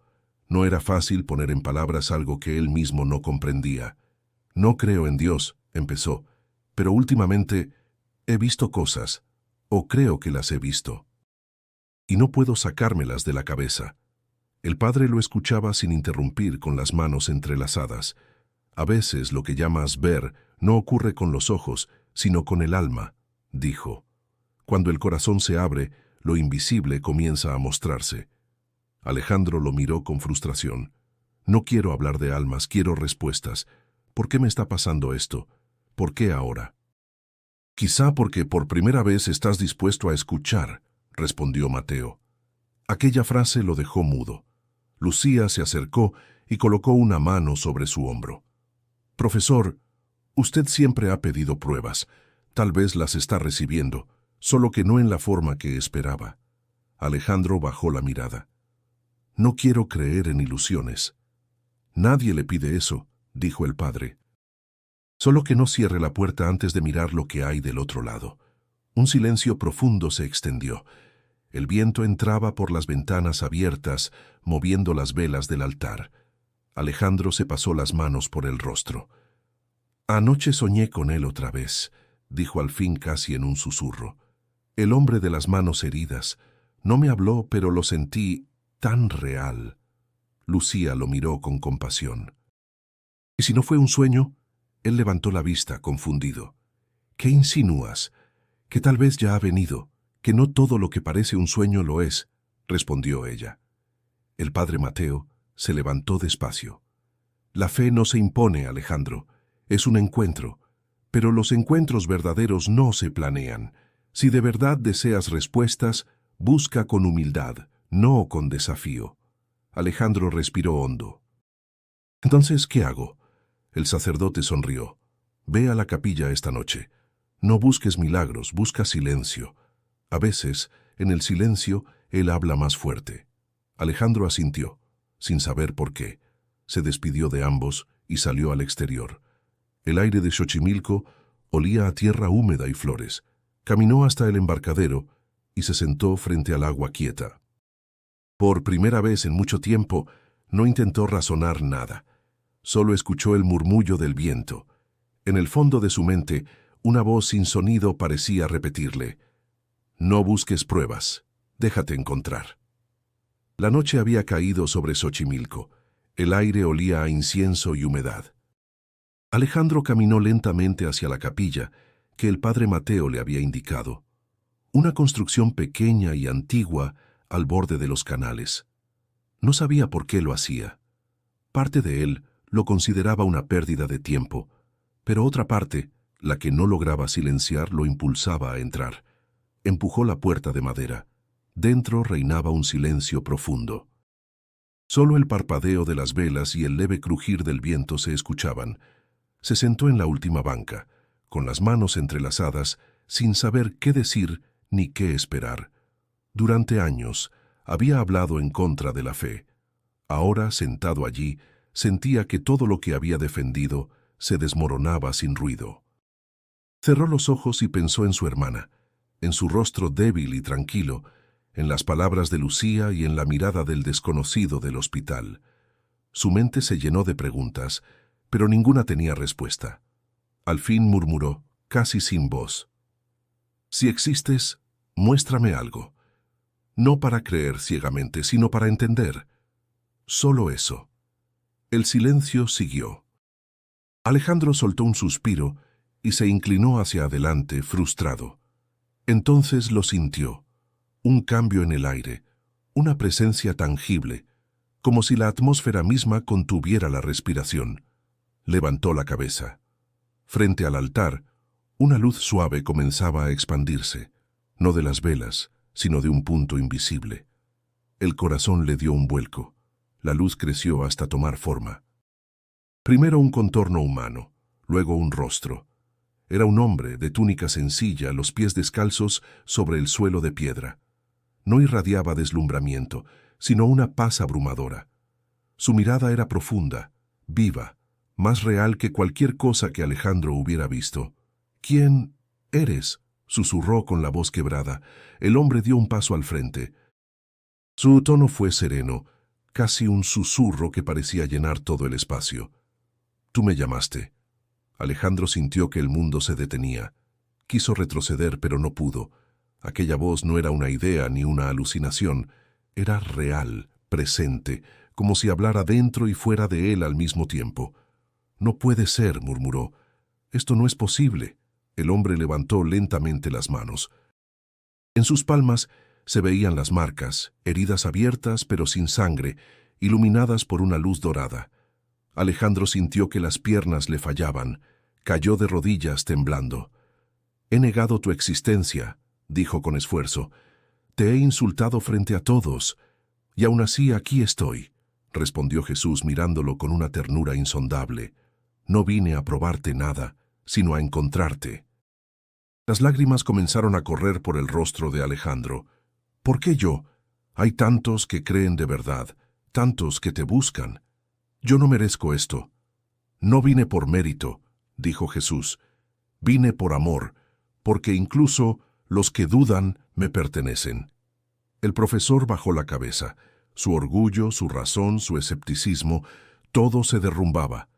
No era fácil poner en palabras algo que él mismo no comprendía. «No creo en Dios», empezó, «pero últimamente he visto cosas, o creo que las he visto. Y no puedo sacármelas de la cabeza». El padre lo escuchaba sin interrumpir, con las manos entrelazadas. «A veces lo que llamas ver no ocurre con los ojos, sino con el alma», dijo. «Cuando el corazón se abre, lo invisible comienza a mostrarse». Alejandro lo miró con frustración. «No quiero hablar de almas, quiero respuestas. ¿Por qué me está pasando esto? ¿Por qué ahora?» Quizá porque por primera vez estás dispuesto a escuchar, respondió Mateo. Aquella frase lo dejó mudo. Lucía se acercó y colocó una mano sobre su hombro. Profesor, usted siempre ha pedido pruebas. Tal vez las está recibiendo, solo que no en la forma que esperaba. Alejandro bajó la mirada. No quiero creer en ilusiones. Nadie le pide eso, dijo el padre. Solo que no cierre la puerta antes de mirar lo que hay del otro lado. Un silencio profundo se extendió. El viento entraba por las ventanas abiertas, moviendo las velas del altar. Alejandro se pasó las manos por el rostro. Anoche soñé con él otra vez, dijo al fin casi en un susurro. El hombre de las manos heridas. No me habló, pero lo sentí tan real. Lucía lo miró con compasión. ¿Y si no fue un sueño? Él levantó la vista, confundido. ¿Qué insinúas? Que tal vez ya ha venido, que no todo lo que parece un sueño lo es, respondió ella. El padre Mateo se levantó despacio. La fe no se impone, Alejandro. Es un encuentro. Pero los encuentros verdaderos no se planean. Si de verdad deseas respuestas, busca con humildad, no con desafío. Alejandro respiró hondo. Entonces, ¿qué hago? El sacerdote sonrió. Ve a la capilla esta noche. No busques milagros, busca silencio. A veces, en el silencio, él habla más fuerte. Alejandro asintió, sin saber por qué. Se despidió de ambos y salió al exterior. El aire de Xochimilco olía a tierra húmeda y flores. Caminó hasta el embarcadero y se sentó frente al agua quieta. Por primera vez en mucho tiempo, no intentó razonar nada. Solo escuchó el murmullo del viento. En el fondo de su mente, una voz sin sonido parecía repetirle: «No busques pruebas, déjate encontrar». La noche había caído sobre Xochimilco. El aire olía a incienso y humedad. Alejandro caminó lentamente hacia la capilla que el padre Mateo le había indicado. Una construcción pequeña y antigua al borde de los canales. No sabía por qué lo hacía. Parte de él lo consideraba una pérdida de tiempo, pero otra parte, la que no lograba silenciar, lo impulsaba a entrar. Empujó la puerta de madera. Dentro reinaba un silencio profundo. Solo el parpadeo de las velas y el leve crujir del viento se escuchaban. Se sentó en la última banca, con las manos entrelazadas, sin saber qué decir ni qué esperar. Durante años había hablado en contra de la fe. Ahora, sentado allí, sentía que todo lo que había defendido se desmoronaba sin ruido. Cerró los ojos y pensó en su hermana, en su rostro débil y tranquilo, en las palabras de Lucía y en la mirada del desconocido del hospital. Su mente se llenó de preguntas, pero ninguna tenía respuesta. Al fin murmuró, casi sin voz: «Si existes, muéstrame algo. No para creer ciegamente, sino para entender. Solo eso». El silencio siguió. Alejandro soltó un suspiro y se inclinó hacia adelante, frustrado. Entonces lo sintió. Un cambio en el aire, una presencia tangible, como si la atmósfera misma contuviera la respiración. Levantó la cabeza. Frente al altar, una luz suave comenzaba a expandirse, no de las velas, sino de un punto invisible. El corazón le dio un vuelco. La luz creció hasta tomar forma. Primero un contorno humano, luego un rostro. Era un hombre de túnica sencilla, los pies descalzos sobre el suelo de piedra. No irradiaba deslumbramiento, sino una paz abrumadora. Su mirada era profunda, viva, más real que cualquier cosa que Alejandro hubiera visto. «¿Quién eres?», susurró con la voz quebrada. El hombre dio un paso al frente. Su tono fue sereno, casi un susurro que parecía llenar todo el espacio. «Tú me llamaste». Alejandro sintió que el mundo se detenía. Quiso retroceder, pero no pudo. Aquella voz no era una idea ni una alucinación. Era real, presente, como si hablara dentro y fuera de él al mismo tiempo. «No puede ser», murmuró. «Esto no es posible». El hombre levantó lentamente las manos. En sus palmas se veían las marcas, heridas abiertas pero sin sangre, iluminadas por una luz dorada. Alejandro sintió que las piernas le fallaban. Cayó de rodillas temblando. He negado tu existencia, dijo con esfuerzo. Te he insultado frente a todos, y aún así aquí estoy, respondió Jesús mirándolo con una ternura insondable. No vine a probarte nada, sino a encontrarte. Las lágrimas comenzaron a correr por el rostro de Alejandro. ¿Por qué yo? Hay tantos que creen de verdad, tantos que te buscan. Yo no merezco esto. No vine por mérito, dijo Jesús. Vine por amor, porque incluso los que dudan me pertenecen. El profesor bajó la cabeza. Su orgullo, su razón, su escepticismo, todo se derrumbaba.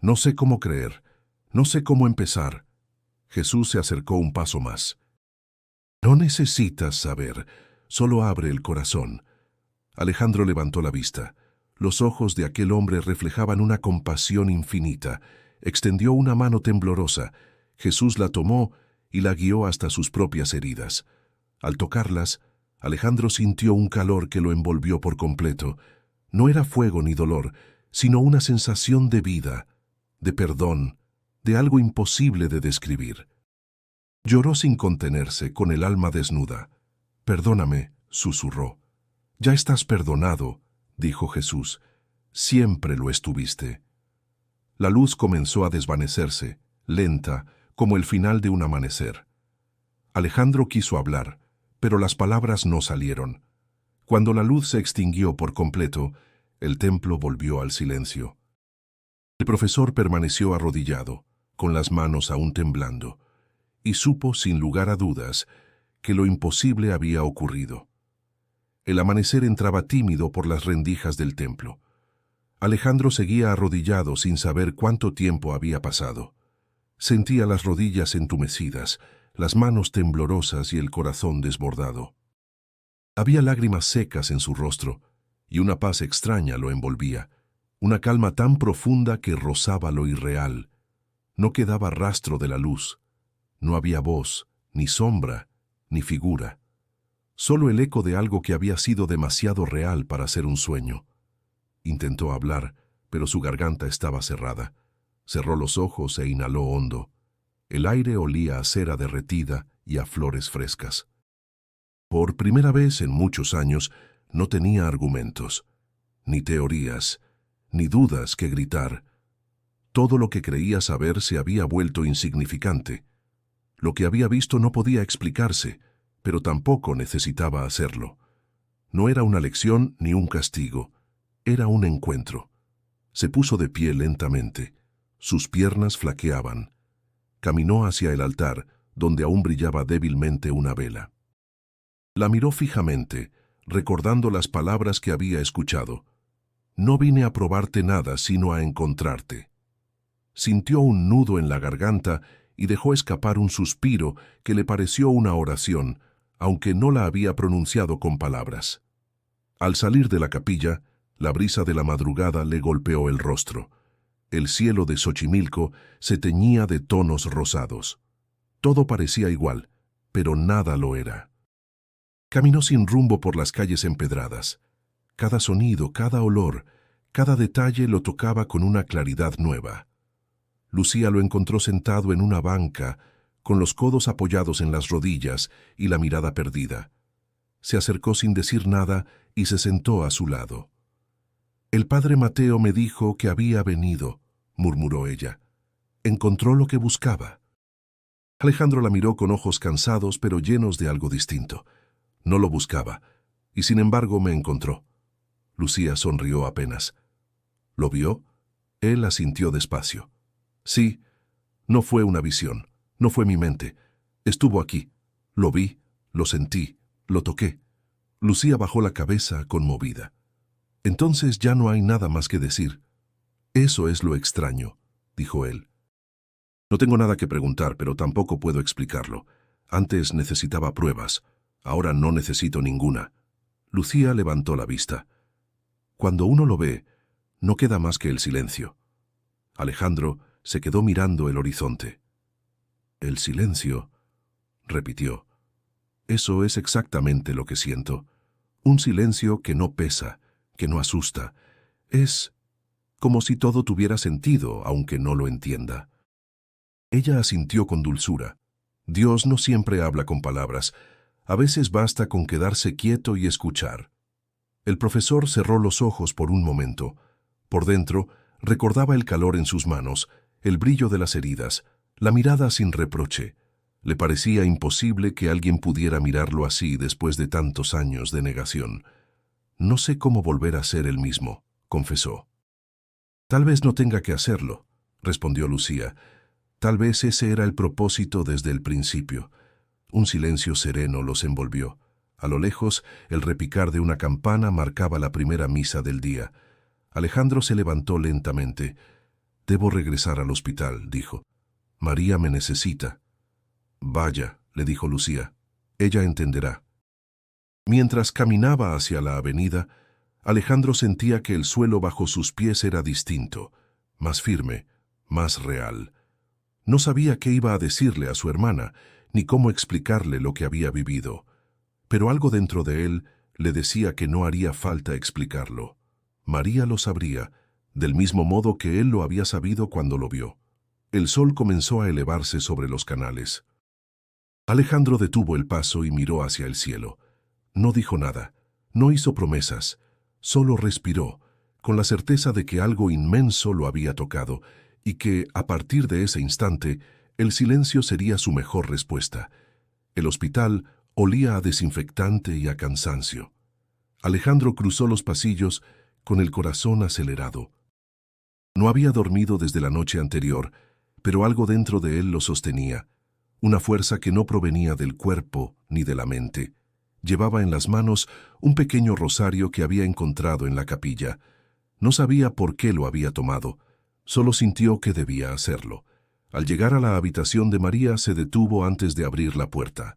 No sé cómo creer, no sé cómo empezar. Jesús se acercó un paso más. No necesitas saber, solo abre el corazón. Alejandro levantó la vista. Los ojos de aquel hombre reflejaban una compasión infinita. Extendió una mano temblorosa. Jesús la tomó y la guió hasta sus propias heridas. Al tocarlas, Alejandro sintió un calor que lo envolvió por completo. No era fuego ni dolor, sino una sensación de vida, de perdón, de algo imposible de describir. Lloró sin contenerse, con el alma desnuda. «Perdóname», susurró. «Ya estás perdonado», dijo Jesús. «Siempre lo estuviste». La luz comenzó a desvanecerse, lenta, como el final de un amanecer. Alejandro quiso hablar, pero las palabras no salieron. Cuando la luz se extinguió por completo, el templo volvió al silencio. El profesor permaneció arrodillado, con las manos aún temblando, y supo, sin lugar a dudas, que lo imposible había ocurrido. El amanecer entraba tímido por las rendijas del templo. Alejandro seguía arrodillado sin saber cuánto tiempo había pasado. Sentía las rodillas entumecidas, las manos temblorosas y el corazón desbordado. Había lágrimas secas en su rostro, y una paz extraña lo envolvía, una calma tan profunda que rozaba lo irreal. No quedaba rastro de la luz. No había voz, ni sombra, ni figura. Solo el eco de algo que había sido demasiado real para ser un sueño. Intentó hablar, pero su garganta estaba cerrada. Cerró los ojos e inhaló hondo. El aire olía a cera derretida y a flores frescas. Por primera vez en muchos años no tenía argumentos, ni teorías, ni dudas que gritar. Todo lo que creía saber se había vuelto insignificante. Lo que había visto no podía explicarse, pero tampoco necesitaba hacerlo. No era una lección ni un castigo, era un encuentro. Se puso de pie lentamente. Sus piernas flaqueaban. Caminó hacia el altar, donde aún brillaba débilmente una vela. La miró fijamente, recordando las palabras que había escuchado. No vine a probarte nada, sino a encontrarte. Sintió un nudo en la garganta y dejó escapar un suspiro que le pareció una oración, aunque no la había pronunciado con palabras. Al salir de la capilla, la brisa de la madrugada le golpeó el rostro. El cielo de Xochimilco se teñía de tonos rosados. Todo parecía igual, pero nada lo era. Caminó sin rumbo por las calles empedradas. Cada sonido, cada olor, cada detalle lo tocaba con una claridad nueva. Lucía lo encontró sentado en una banca, con los codos apoyados en las rodillas y la mirada perdida. Se acercó sin decir nada y se sentó a su lado. «El padre Mateo me dijo que había venido», murmuró ella. «Encontró lo que buscaba». Alejandro la miró con ojos cansados pero llenos de algo distinto. No lo buscaba, y sin embargo me encontró. Lucía sonrió apenas. ¿Lo vio? Él asintió despacio. «Sí, no fue una visión, no fue mi mente. Estuvo aquí. Lo vi, lo sentí, lo toqué». Lucía bajó la cabeza conmovida. «Entonces ya no hay nada más que decir». «Eso es lo extraño», dijo él. «No tengo nada que preguntar, pero tampoco puedo explicarlo. Antes necesitaba pruebas. Ahora no necesito ninguna». Lucía levantó la vista. Cuando uno lo ve, no queda más que el silencio. Alejandro se quedó mirando el horizonte. «El silencio», repitió. «Eso es exactamente lo que siento. Un silencio que no pesa, que no asusta. Es como si todo tuviera sentido, aunque no lo entienda». Ella asintió con dulzura. Dios no siempre habla con palabras. A veces basta con quedarse quieto y escuchar. El profesor cerró los ojos por un momento. Por dentro, recordaba el calor en sus manos, el brillo de las heridas, la mirada sin reproche. Le parecía imposible que alguien pudiera mirarlo así después de tantos años de negación. «No sé cómo volver a ser el mismo», confesó. «Tal vez no tenga que hacerlo», respondió Lucía. «Tal vez ese era el propósito desde el principio». Un silencio sereno los envolvió. A lo lejos, el repicar de una campana marcaba la primera misa del día. Alejandro se levantó lentamente. «Debo regresar al hospital», dijo. «María me necesita». «Vaya», le dijo Lucía. «Ella entenderá». Mientras caminaba hacia la avenida, Alejandro sentía que el suelo bajo sus pies era distinto, más firme, más real. No sabía qué iba a decirle a su hermana, ni cómo explicarle lo que había vivido. Pero algo dentro de él le decía que no haría falta explicarlo. María lo sabría, del mismo modo que él lo había sabido cuando lo vio. El sol comenzó a elevarse sobre los canales. Alejandro detuvo el paso y miró hacia el cielo. No dijo nada, no hizo promesas, solo respiró, con la certeza de que algo inmenso lo había tocado y que, a partir de ese instante, el silencio sería su mejor respuesta. El hospital olía a desinfectante y a cansancio. Alejandro cruzó los pasillos con el corazón acelerado. No había dormido desde la noche anterior, pero algo dentro de él lo sostenía, una fuerza que no provenía del cuerpo ni de la mente. Llevaba en las manos un pequeño rosario que había encontrado en la capilla. No sabía por qué lo había tomado, solo sintió que debía hacerlo. Al llegar a la habitación de María se detuvo antes de abrir la puerta.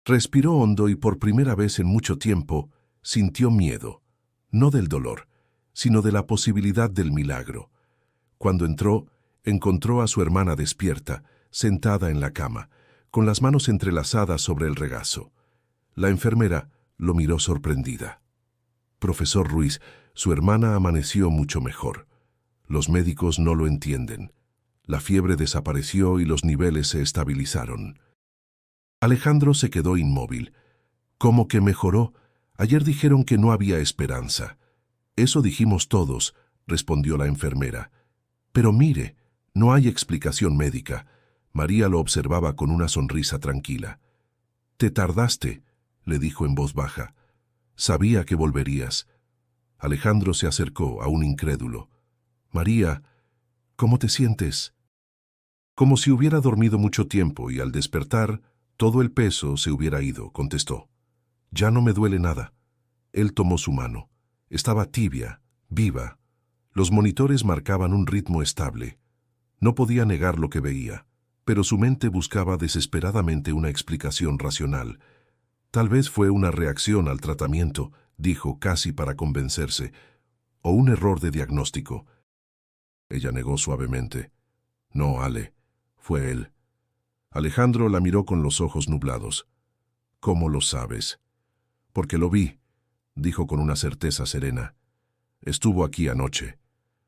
Respiró hondo y por primera vez en mucho tiempo sintió miedo, no del dolor, sino de la posibilidad del milagro. Cuando entró, encontró a su hermana despierta, sentada en la cama, con las manos entrelazadas sobre el regazo. La enfermera lo miró sorprendida. «Profesor Ruiz, su hermana amaneció mucho mejor. Los médicos no lo entienden. La fiebre desapareció y los niveles se estabilizaron». Alejandro se quedó inmóvil. «¿Cómo que mejoró? Ayer dijeron que no había esperanza». «Eso dijimos todos», respondió la enfermera. «Pero mire, no hay explicación médica». María lo observaba con una sonrisa tranquila. «Te tardaste», le dijo en voz baja. «Sabía que volverías». Alejandro se acercó, aún incrédulo. «María, ¿cómo te sientes?» «Como si hubiera dormido mucho tiempo y al despertar todo el peso se hubiera ido», contestó. «Ya no me duele nada». Él tomó su mano. Estaba tibia, viva. Los monitores marcaban un ritmo estable. No podía negar lo que veía, pero su mente buscaba desesperadamente una explicación racional. «Tal vez fue una reacción al tratamiento», dijo casi para convencerse, «o un error de diagnóstico». Ella negó suavemente. «No, Ale, fue él». Alejandro la miró con los ojos nublados. «¿Cómo lo sabes?» «Porque lo vi», dijo con una certeza serena. «Estuvo aquí anoche.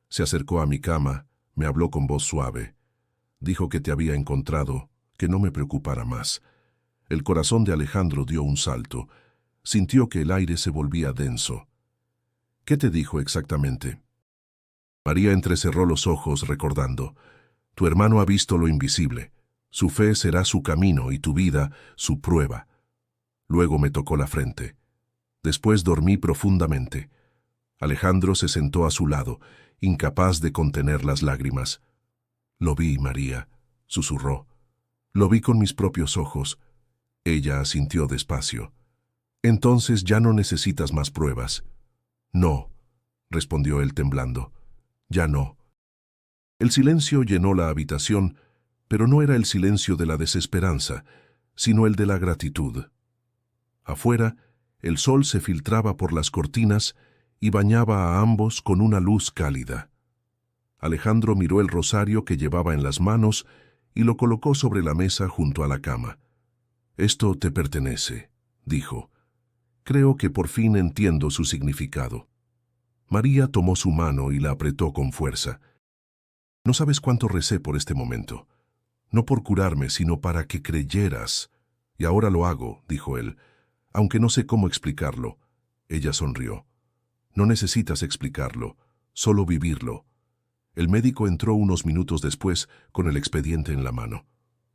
Se acercó a mi cama, me habló con voz suave. Dijo que te había encontrado, que no me preocupara más». El corazón de Alejandro dio un salto. Sintió que el aire se volvía denso. «¿Qué te dijo exactamente?» María entrecerró los ojos recordando. «Tu hermano ha visto lo invisible. Su fe será su camino y tu vida su prueba». Luego me tocó la frente. Después dormí profundamente. Alejandro se sentó a su lado, incapaz de contener las lágrimas. «Lo vi, María», susurró. «Lo vi con mis propios ojos». Ella asintió despacio. «Entonces ya no necesitas más pruebas». «No», respondió él temblando. «Ya no». El silencio llenó la habitación, pero no era el silencio de la desesperanza, sino el de la gratitud. Afuera, el sol se filtraba por las cortinas y bañaba a ambos con una luz cálida. Alejandro miró el rosario que llevaba en las manos y lo colocó sobre la mesa junto a la cama. «Esto te pertenece», dijo. «Creo que por fin entiendo su significado». María tomó su mano y la apretó con fuerza. «No sabes cuánto recé por este momento. no por curarme, sino para que creyeras. Y ahora lo hago, dijo él, aunque no sé cómo explicarlo. Ella sonrió. No necesitas explicarlo, solo vivirlo. El médico entró unos minutos después con el expediente en la mano.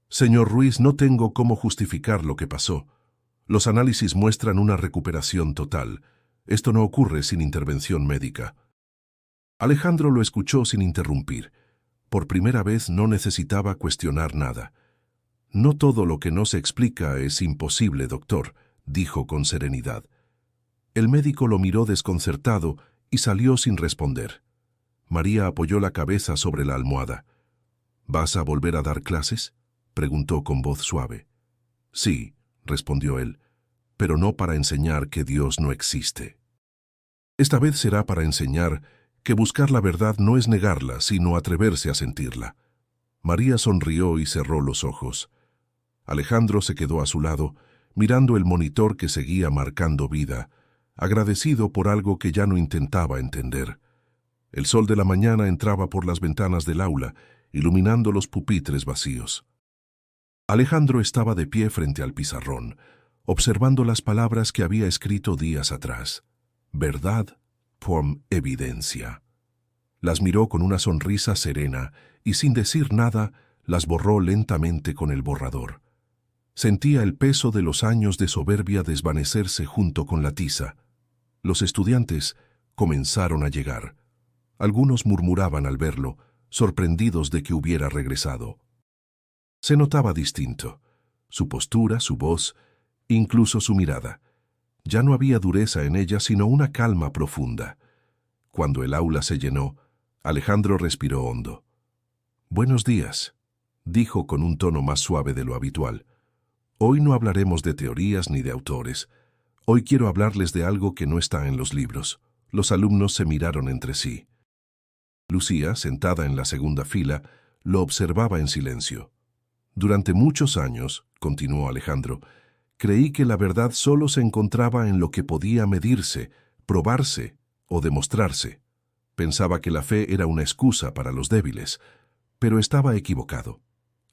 Señor Ruiz, no tengo cómo justificar lo que pasó. Los análisis muestran una recuperación total. Esto no ocurre sin intervención médica. Alejandro lo escuchó sin interrumpir. Por primera vez no necesitaba cuestionar nada. No todo lo que no se explica es imposible, doctor, dijo con serenidad. El médico lo miró desconcertado y salió sin responder. María apoyó la cabeza sobre la almohada. ¿Vas a volver a dar clases?, preguntó con voz suave. Sí, respondió él, pero no para enseñar que Dios no existe. Esta vez será para enseñar que buscar la verdad no es negarla, sino atreverse a sentirla. María sonrió y cerró los ojos. Alejandro se quedó a su lado, mirando el monitor que seguía marcando vida, agradecido por algo que ya no intentaba entender. El sol de la mañana entraba por las ventanas del aula, iluminando los pupitres vacíos. Alejandro estaba de pie frente al pizarrón, observando las palabras que había escrito días atrás. Verdad por evidencia. Las miró con una sonrisa serena y sin decir nada, las borró lentamente con el borrador. Sentía el peso de los años de soberbia desvanecerse junto con la tiza. Los estudiantes comenzaron a llegar. Algunos murmuraban al verlo, sorprendidos de que hubiera regresado. Se notaba distinto. Su postura, su voz, incluso su mirada. Ya no había dureza en ella, sino una calma profunda. Cuando el aula se llenó, Alejandro respiró hondo. «Buenos días», dijo con un tono más suave de lo habitual. «Hoy no hablaremos de teorías ni de autores. Hoy quiero hablarles de algo que no está en los libros». Los alumnos se miraron entre sí. Lucía, sentada en la segunda fila, lo observaba en silencio. «Durante muchos años», continuó Alejandro, «creí que la verdad solo se encontraba en lo que podía medirse, probarse o demostrarse. Pensaba que la fe era una excusa para los débiles, pero estaba equivocado».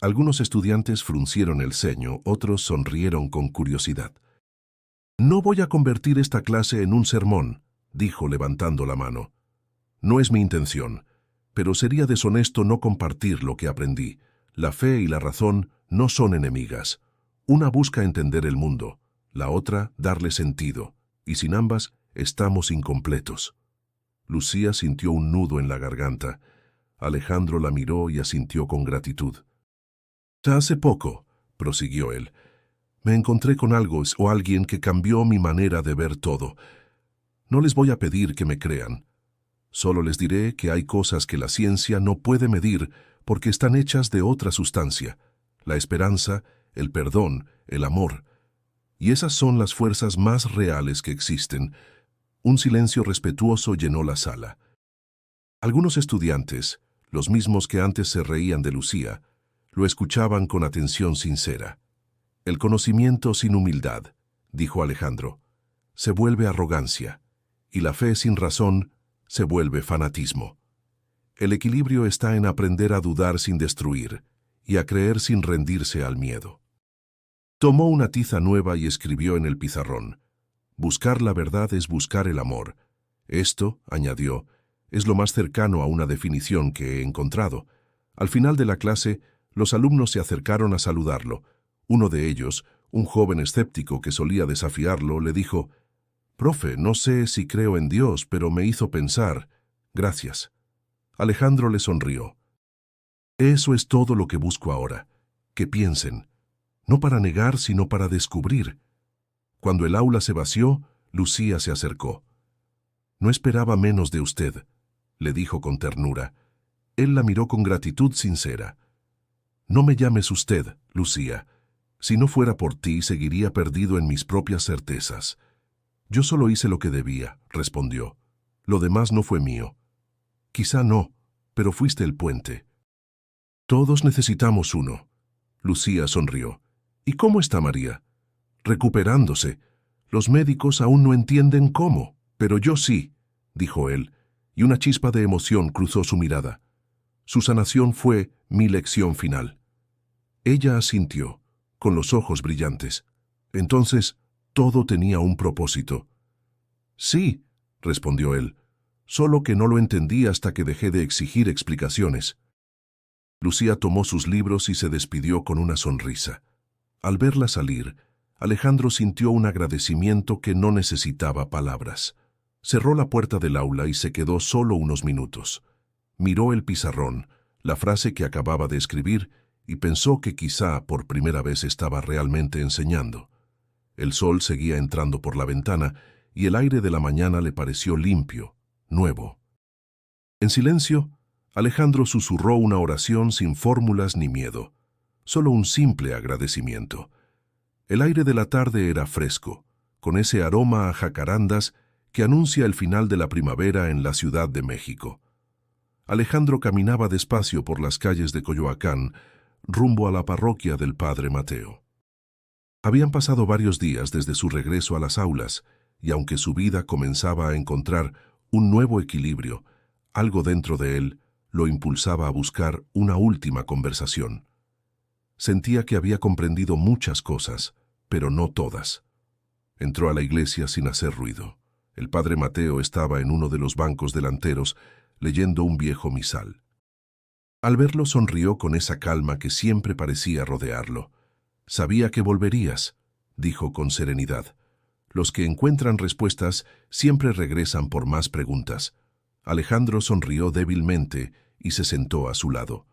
Algunos estudiantes fruncieron el ceño, otros sonrieron con curiosidad. «No voy a convertir esta clase en un sermón», dijo levantando la mano. «No es mi intención, pero sería deshonesto no compartir lo que aprendí. La fe y la razón no son enemigas. Una busca entender el mundo, la otra darle sentido, y sin ambas estamos incompletos». Lucía sintió un nudo en la garganta. Alejandro la miró y asintió con gratitud. «Hace poco», prosiguió él, «me encontré con algo o alguien que cambió mi manera de ver todo. No les voy a pedir que me crean. Solo les diré que hay cosas que la ciencia no puede medir porque están hechas de otra sustancia, la esperanza, el perdón, el amor. Y esas son las fuerzas más reales que existen». Un silencio respetuoso llenó la sala. Algunos estudiantes, los mismos que antes se reían de Lucía, lo escuchaban con atención sincera. «El conocimiento sin humildad», dijo Alejandro, «se vuelve arrogancia, y la fe sin razón se vuelve fanatismo. El equilibrio está en aprender a dudar sin destruir y a creer sin rendirse al miedo». Tomó una tiza nueva y escribió en el pizarrón: «Buscar la verdad es buscar el amor. Esto», añadió, «es lo más cercano a una definición que he encontrado». Al final de la clase, los alumnos se acercaron a saludarlo. Uno de ellos, un joven escéptico que solía desafiarlo, le dijo: «Profe, no sé si creo en Dios, pero me hizo pensar. Gracias». Alejandro le sonrió. «Eso es todo lo que busco ahora, que piensen, no para negar, sino para descubrir». Cuando el aula se vació, Lucía se acercó. «No esperaba menos de usted», le dijo con ternura. Él la miró con gratitud sincera. «No me llames usted, Lucía. Si no fuera por ti, seguiría perdido en mis propias certezas». «Yo solo hice lo que debía», respondió. «Lo demás no fue mío». «Quizá no, pero fuiste el puente». «Todos necesitamos uno». Lucía sonrió. «¿Y cómo está María?» «Recuperándose. Los médicos aún no entienden cómo, pero yo sí», dijo él, y una chispa de emoción cruzó su mirada. «Su sanación fue mi lección final». Ella asintió, con los ojos brillantes. Entonces, todo tenía un propósito. Sí, respondió él, solo que no lo entendí hasta que dejé de exigir explicaciones. Lucía tomó sus libros y se despidió con una sonrisa. Al verla salir, Alejandro sintió un agradecimiento que no necesitaba palabras. Cerró la puerta del aula y se quedó solo unos minutos. Miró el pizarrón, la frase que acababa de escribir, y pensó que quizá por primera vez estaba realmente enseñando. El sol seguía entrando por la ventana y el aire de la mañana le pareció limpio, nuevo. En silencio, Alejandro susurró una oración sin fórmulas ni miedo, solo un simple agradecimiento. El aire de la tarde era fresco, con ese aroma a jacarandas que anuncia el final de la primavera en la Ciudad de México. Alejandro caminaba despacio por las calles de Coyoacán, rumbo a la parroquia del Padre Mateo. Habían pasado varios días desde su regreso a las aulas, y aunque su vida comenzaba a encontrar un nuevo equilibrio, algo dentro de él lo impulsaba a buscar una última conversación. Sentía que había comprendido muchas cosas, pero no todas. Entró a la iglesia sin hacer ruido. El Padre Mateo estaba en uno de los bancos delanteros, leyendo un viejo misal. Al verlo sonrió con esa calma que siempre parecía rodearlo. «Sabía que volverías», dijo con serenidad. «Los que encuentran respuestas siempre regresan por más preguntas». Alejandro sonrió débilmente y se sentó a su lado.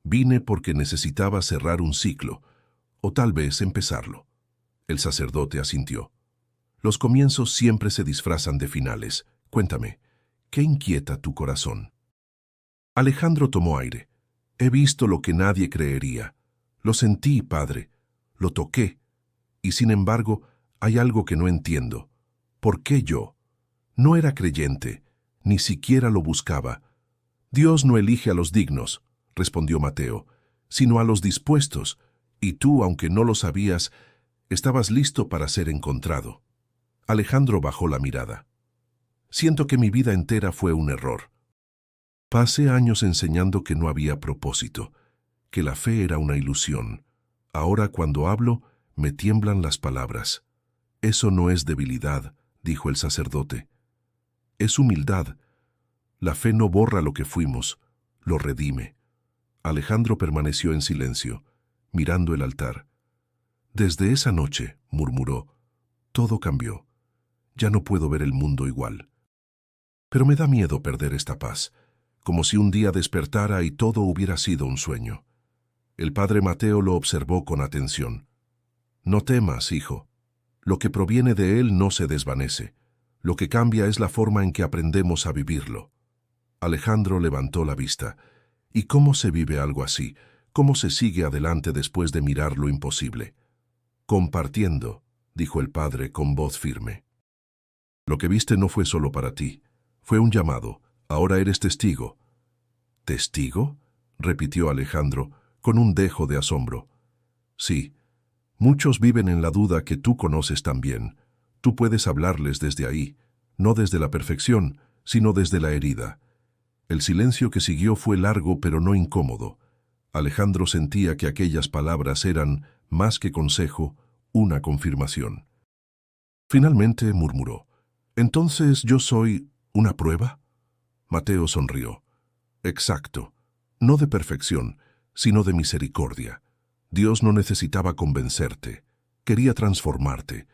«Vine porque necesitaba cerrar un ciclo, o tal vez empezarlo». El sacerdote asintió. «Los comienzos siempre se disfrazan de finales. Cuéntame, ¿qué inquieta tu corazón?» Alejandro tomó aire. «He visto lo que nadie creería. Lo sentí, padre. Lo toqué. Y sin embargo, hay algo que no entiendo. ¿Por qué yo? No era creyente, ni siquiera lo buscaba. Dios no elige a los dignos», respondió Mateo, «sino a los dispuestos, y tú, aunque no lo sabías, estabas listo para ser encontrado». Alejandro bajó la mirada. «Siento que mi vida entera fue un error. Pasé años enseñando que no había propósito, que la fe era una ilusión. Ahora cuando hablo, me tiemblan las palabras. Eso no es debilidad», dijo el sacerdote. «Es humildad. La fe no borra lo que fuimos, lo redime». Alejandro permaneció en silencio, mirando el altar. «Desde esa noche», murmuró, «todo cambió. Ya no puedo ver el mundo igual. Pero me da miedo perder esta paz, como si un día despertara y todo hubiera sido un sueño». El Padre Mateo lo observó con atención. «No temas, hijo. Lo que proviene de él no se desvanece. Lo que cambia es la forma en que aprendemos a vivirlo». Alejandro levantó la vista. «¿Y cómo se vive algo así? ¿Cómo se sigue adelante después de mirar lo imposible?» «Compartiendo», dijo el padre con voz firme. «Lo que viste no fue solo para ti. Fue un llamado. Ahora eres testigo». «¿Testigo?», repitió Alejandro, con un dejo de asombro. «Sí. Muchos viven en la duda que tú conoces también. Tú puedes hablarles desde ahí, no desde la perfección, sino desde la herida». El silencio que siguió fue largo pero no incómodo. Alejandro sentía que aquellas palabras eran, más que consejo, una confirmación. Finalmente murmuró: «¿Entonces yo soy una prueba?». Mateo sonrió. «Exacto. No de perfección, sino de misericordia. Dios no necesitaba convencerte, quería transformarte,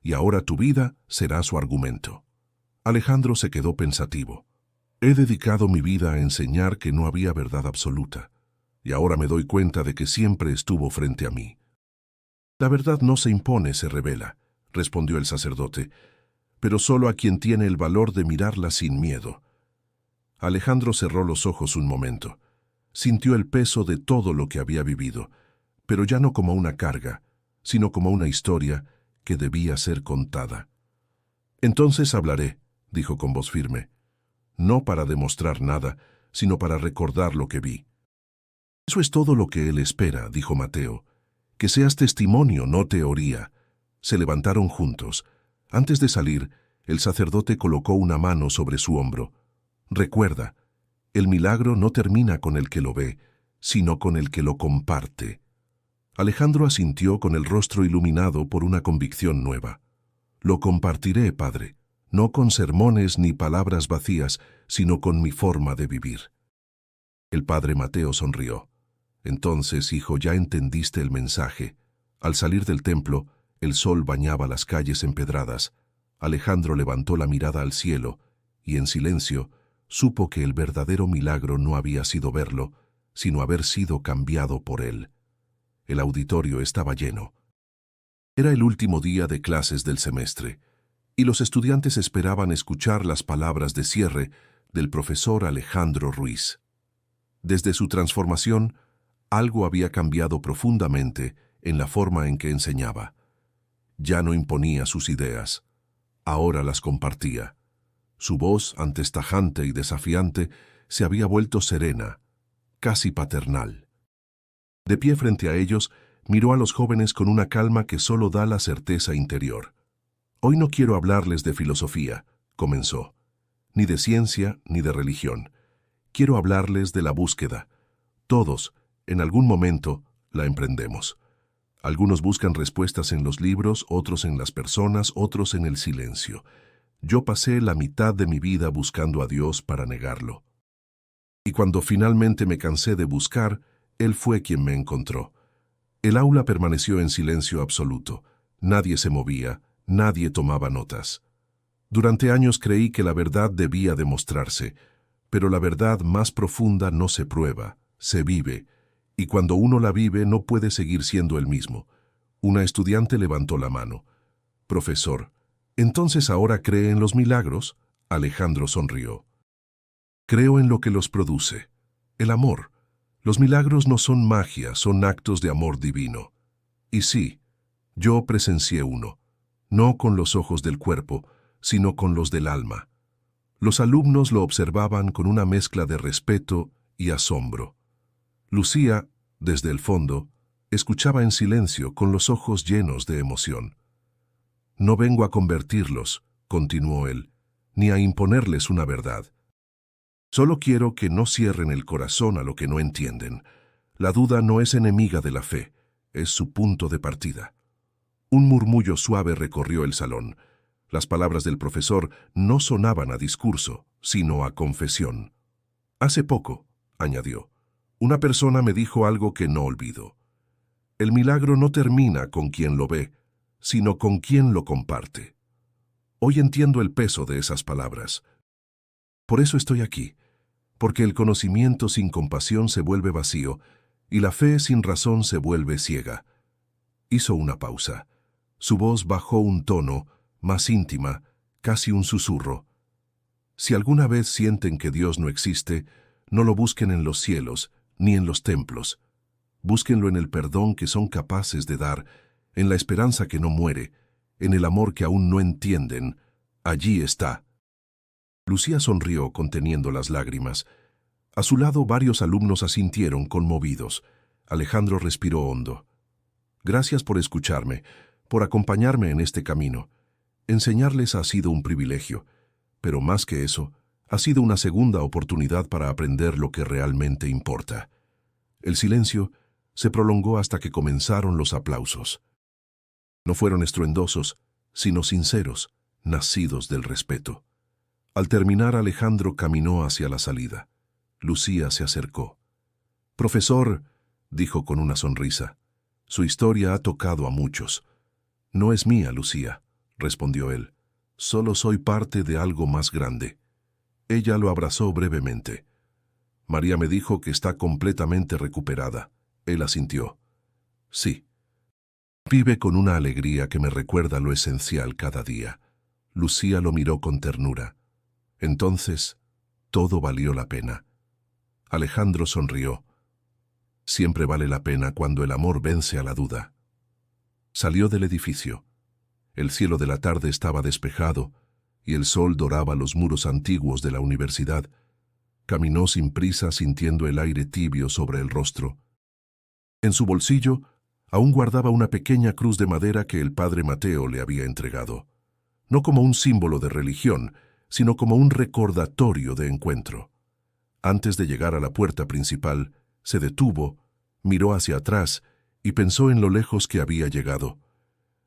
y ahora tu vida será su argumento». Alejandro se quedó pensativo. «He dedicado mi vida a enseñar que no había verdad absoluta, y ahora me doy cuenta de que siempre estuvo frente a mí». «La verdad no se impone, se revela», respondió el sacerdote, «pero solo a quien tiene el valor de mirarla sin miedo». Alejandro cerró los ojos un momento. Sintió el peso de todo lo que había vivido, pero ya no como una carga, sino como una historia que debía ser contada. «Entonces hablaré», dijo con voz firme, «no para demostrar nada, sino para recordar lo que vi». «Eso es todo lo que él espera», dijo Mateo, «que seas testimonio, no teoría». Se levantaron juntos. Antes de salir, el sacerdote colocó una mano sobre su hombro. «Recuerda, el milagro no termina con el que lo ve, sino con el que lo comparte». Alejandro asintió con el rostro iluminado por una convicción nueva. Lo compartiré, padre, no con sermones ni palabras vacías, sino con mi forma de vivir. El padre Mateo sonrió. Entonces, hijo, ya entendiste el mensaje. Al salir del templo, el sol bañaba las calles empedradas. Alejandro levantó la mirada al cielo y, en silencio, supo que el verdadero milagro no había sido verlo, sino haber sido cambiado por él. El auditorio estaba lleno. Era el último día de clases del semestre, y los estudiantes esperaban escuchar las palabras de cierre del profesor Alejandro Ruiz. Desde su transformación, algo había cambiado profundamente en la forma en que enseñaba. Ya no imponía sus ideas, ahora las compartía. Su voz, antes tajante y desafiante, se había vuelto serena, casi paternal. De pie frente a ellos, miró a los jóvenes con una calma que solo da la certeza interior. Hoy no quiero hablarles de filosofía, comenzó, ni de ciencia ni de religión. Quiero hablarles de la búsqueda. Todos, en algún momento, la emprendemos. Algunos buscan respuestas en los libros, otros en las personas, otros en el silencio. Yo pasé la mitad de mi vida buscando a Dios para negarlo. Y cuando finalmente me cansé de buscar, Él fue quien me encontró. El aula permaneció en silencio absoluto. Nadie se movía, nadie tomaba notas. Durante años creí que la verdad debía demostrarse, pero la verdad más profunda no se prueba, se vive, y cuando uno la vive no puede seguir siendo el mismo. Una estudiante levantó la mano. Profesor, ¿entonces ahora cree en los milagros? Alejandro sonrió. Creo en lo que los produce, el amor. Los milagros no son magia, son actos de amor divino. Y sí, yo presencié uno, no con los ojos del cuerpo, sino con los del alma. Los alumnos lo observaban con una mezcla de respeto y asombro. Lucía, desde el fondo, escuchaba en silencio con los ojos llenos de emoción. No vengo a convertirlos, continuó él, ni a imponerles una verdad. Solo quiero que no cierren el corazón a lo que no entienden. La duda no es enemiga de la fe, es su punto de partida. Un murmullo suave recorrió el salón. Las palabras del profesor no sonaban a discurso, sino a confesión. Hace poco, añadió, una persona me dijo algo que no olvido. El milagro no termina con quien lo ve, sino con quien lo comparte. Hoy entiendo el peso de esas palabras. Por eso estoy aquí, porque el conocimiento sin compasión se vuelve vacío y la fe sin razón se vuelve ciega. Hizo una pausa. Su voz bajó un tono, más íntima, casi un susurro. Si alguna vez sienten que Dios no existe, no lo busquen en los cielos, ni en los templos. Búsquenlo en el perdón que son capaces de dar, en la esperanza que no muere, en el amor que aún no entienden. Allí está. Lucía sonrió conteniendo las lágrimas. A su lado varios alumnos asintieron conmovidos. Alejandro respiró hondo. Gracias por escucharme, por acompañarme en este camino. Enseñarles ha sido un privilegio, pero más que eso, ha sido una segunda oportunidad para aprender lo que realmente importa. El silencio se prolongó hasta que comenzaron los aplausos. No fueron estruendosos, sino sinceros, nacidos del respeto. Al terminar, Alejandro caminó hacia la salida. Lucía se acercó. «Profesor», dijo con una sonrisa, «su historia ha tocado a muchos». «No es mía, Lucía», respondió él. «Solo soy parte de algo más grande». Ella lo abrazó brevemente. «María me dijo que está completamente recuperada». Él asintió. «Sí». «Vive con una alegría que me recuerda lo esencial cada día». Lucía lo miró con ternura. «Entonces, todo valió la pena». Alejandro sonrió. «Siempre vale la pena cuando el amor vence a la duda». Salió del edificio. El cielo de la tarde estaba despejado y el sol doraba los muros antiguos de la universidad. Caminó sin prisa sintiendo el aire tibio sobre el rostro. En su bolsillo aún guardaba una pequeña cruz de madera que el padre Mateo le había entregado. No como un símbolo de religión, sino como un recordatorio de encuentro. Antes de llegar a la puerta principal, se detuvo, miró hacia atrás y pensó en lo lejos que había llegado.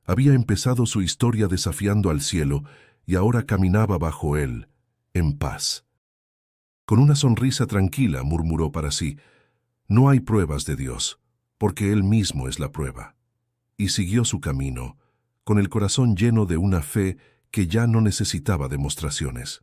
Había empezado su historia desafiando al cielo y ahora caminaba bajo él, en paz. Con una sonrisa tranquila murmuró para sí: «No hay pruebas de Dios, porque Él mismo es la prueba». Y siguió su camino, con el corazón lleno de una fe que ya no necesitaba demostraciones.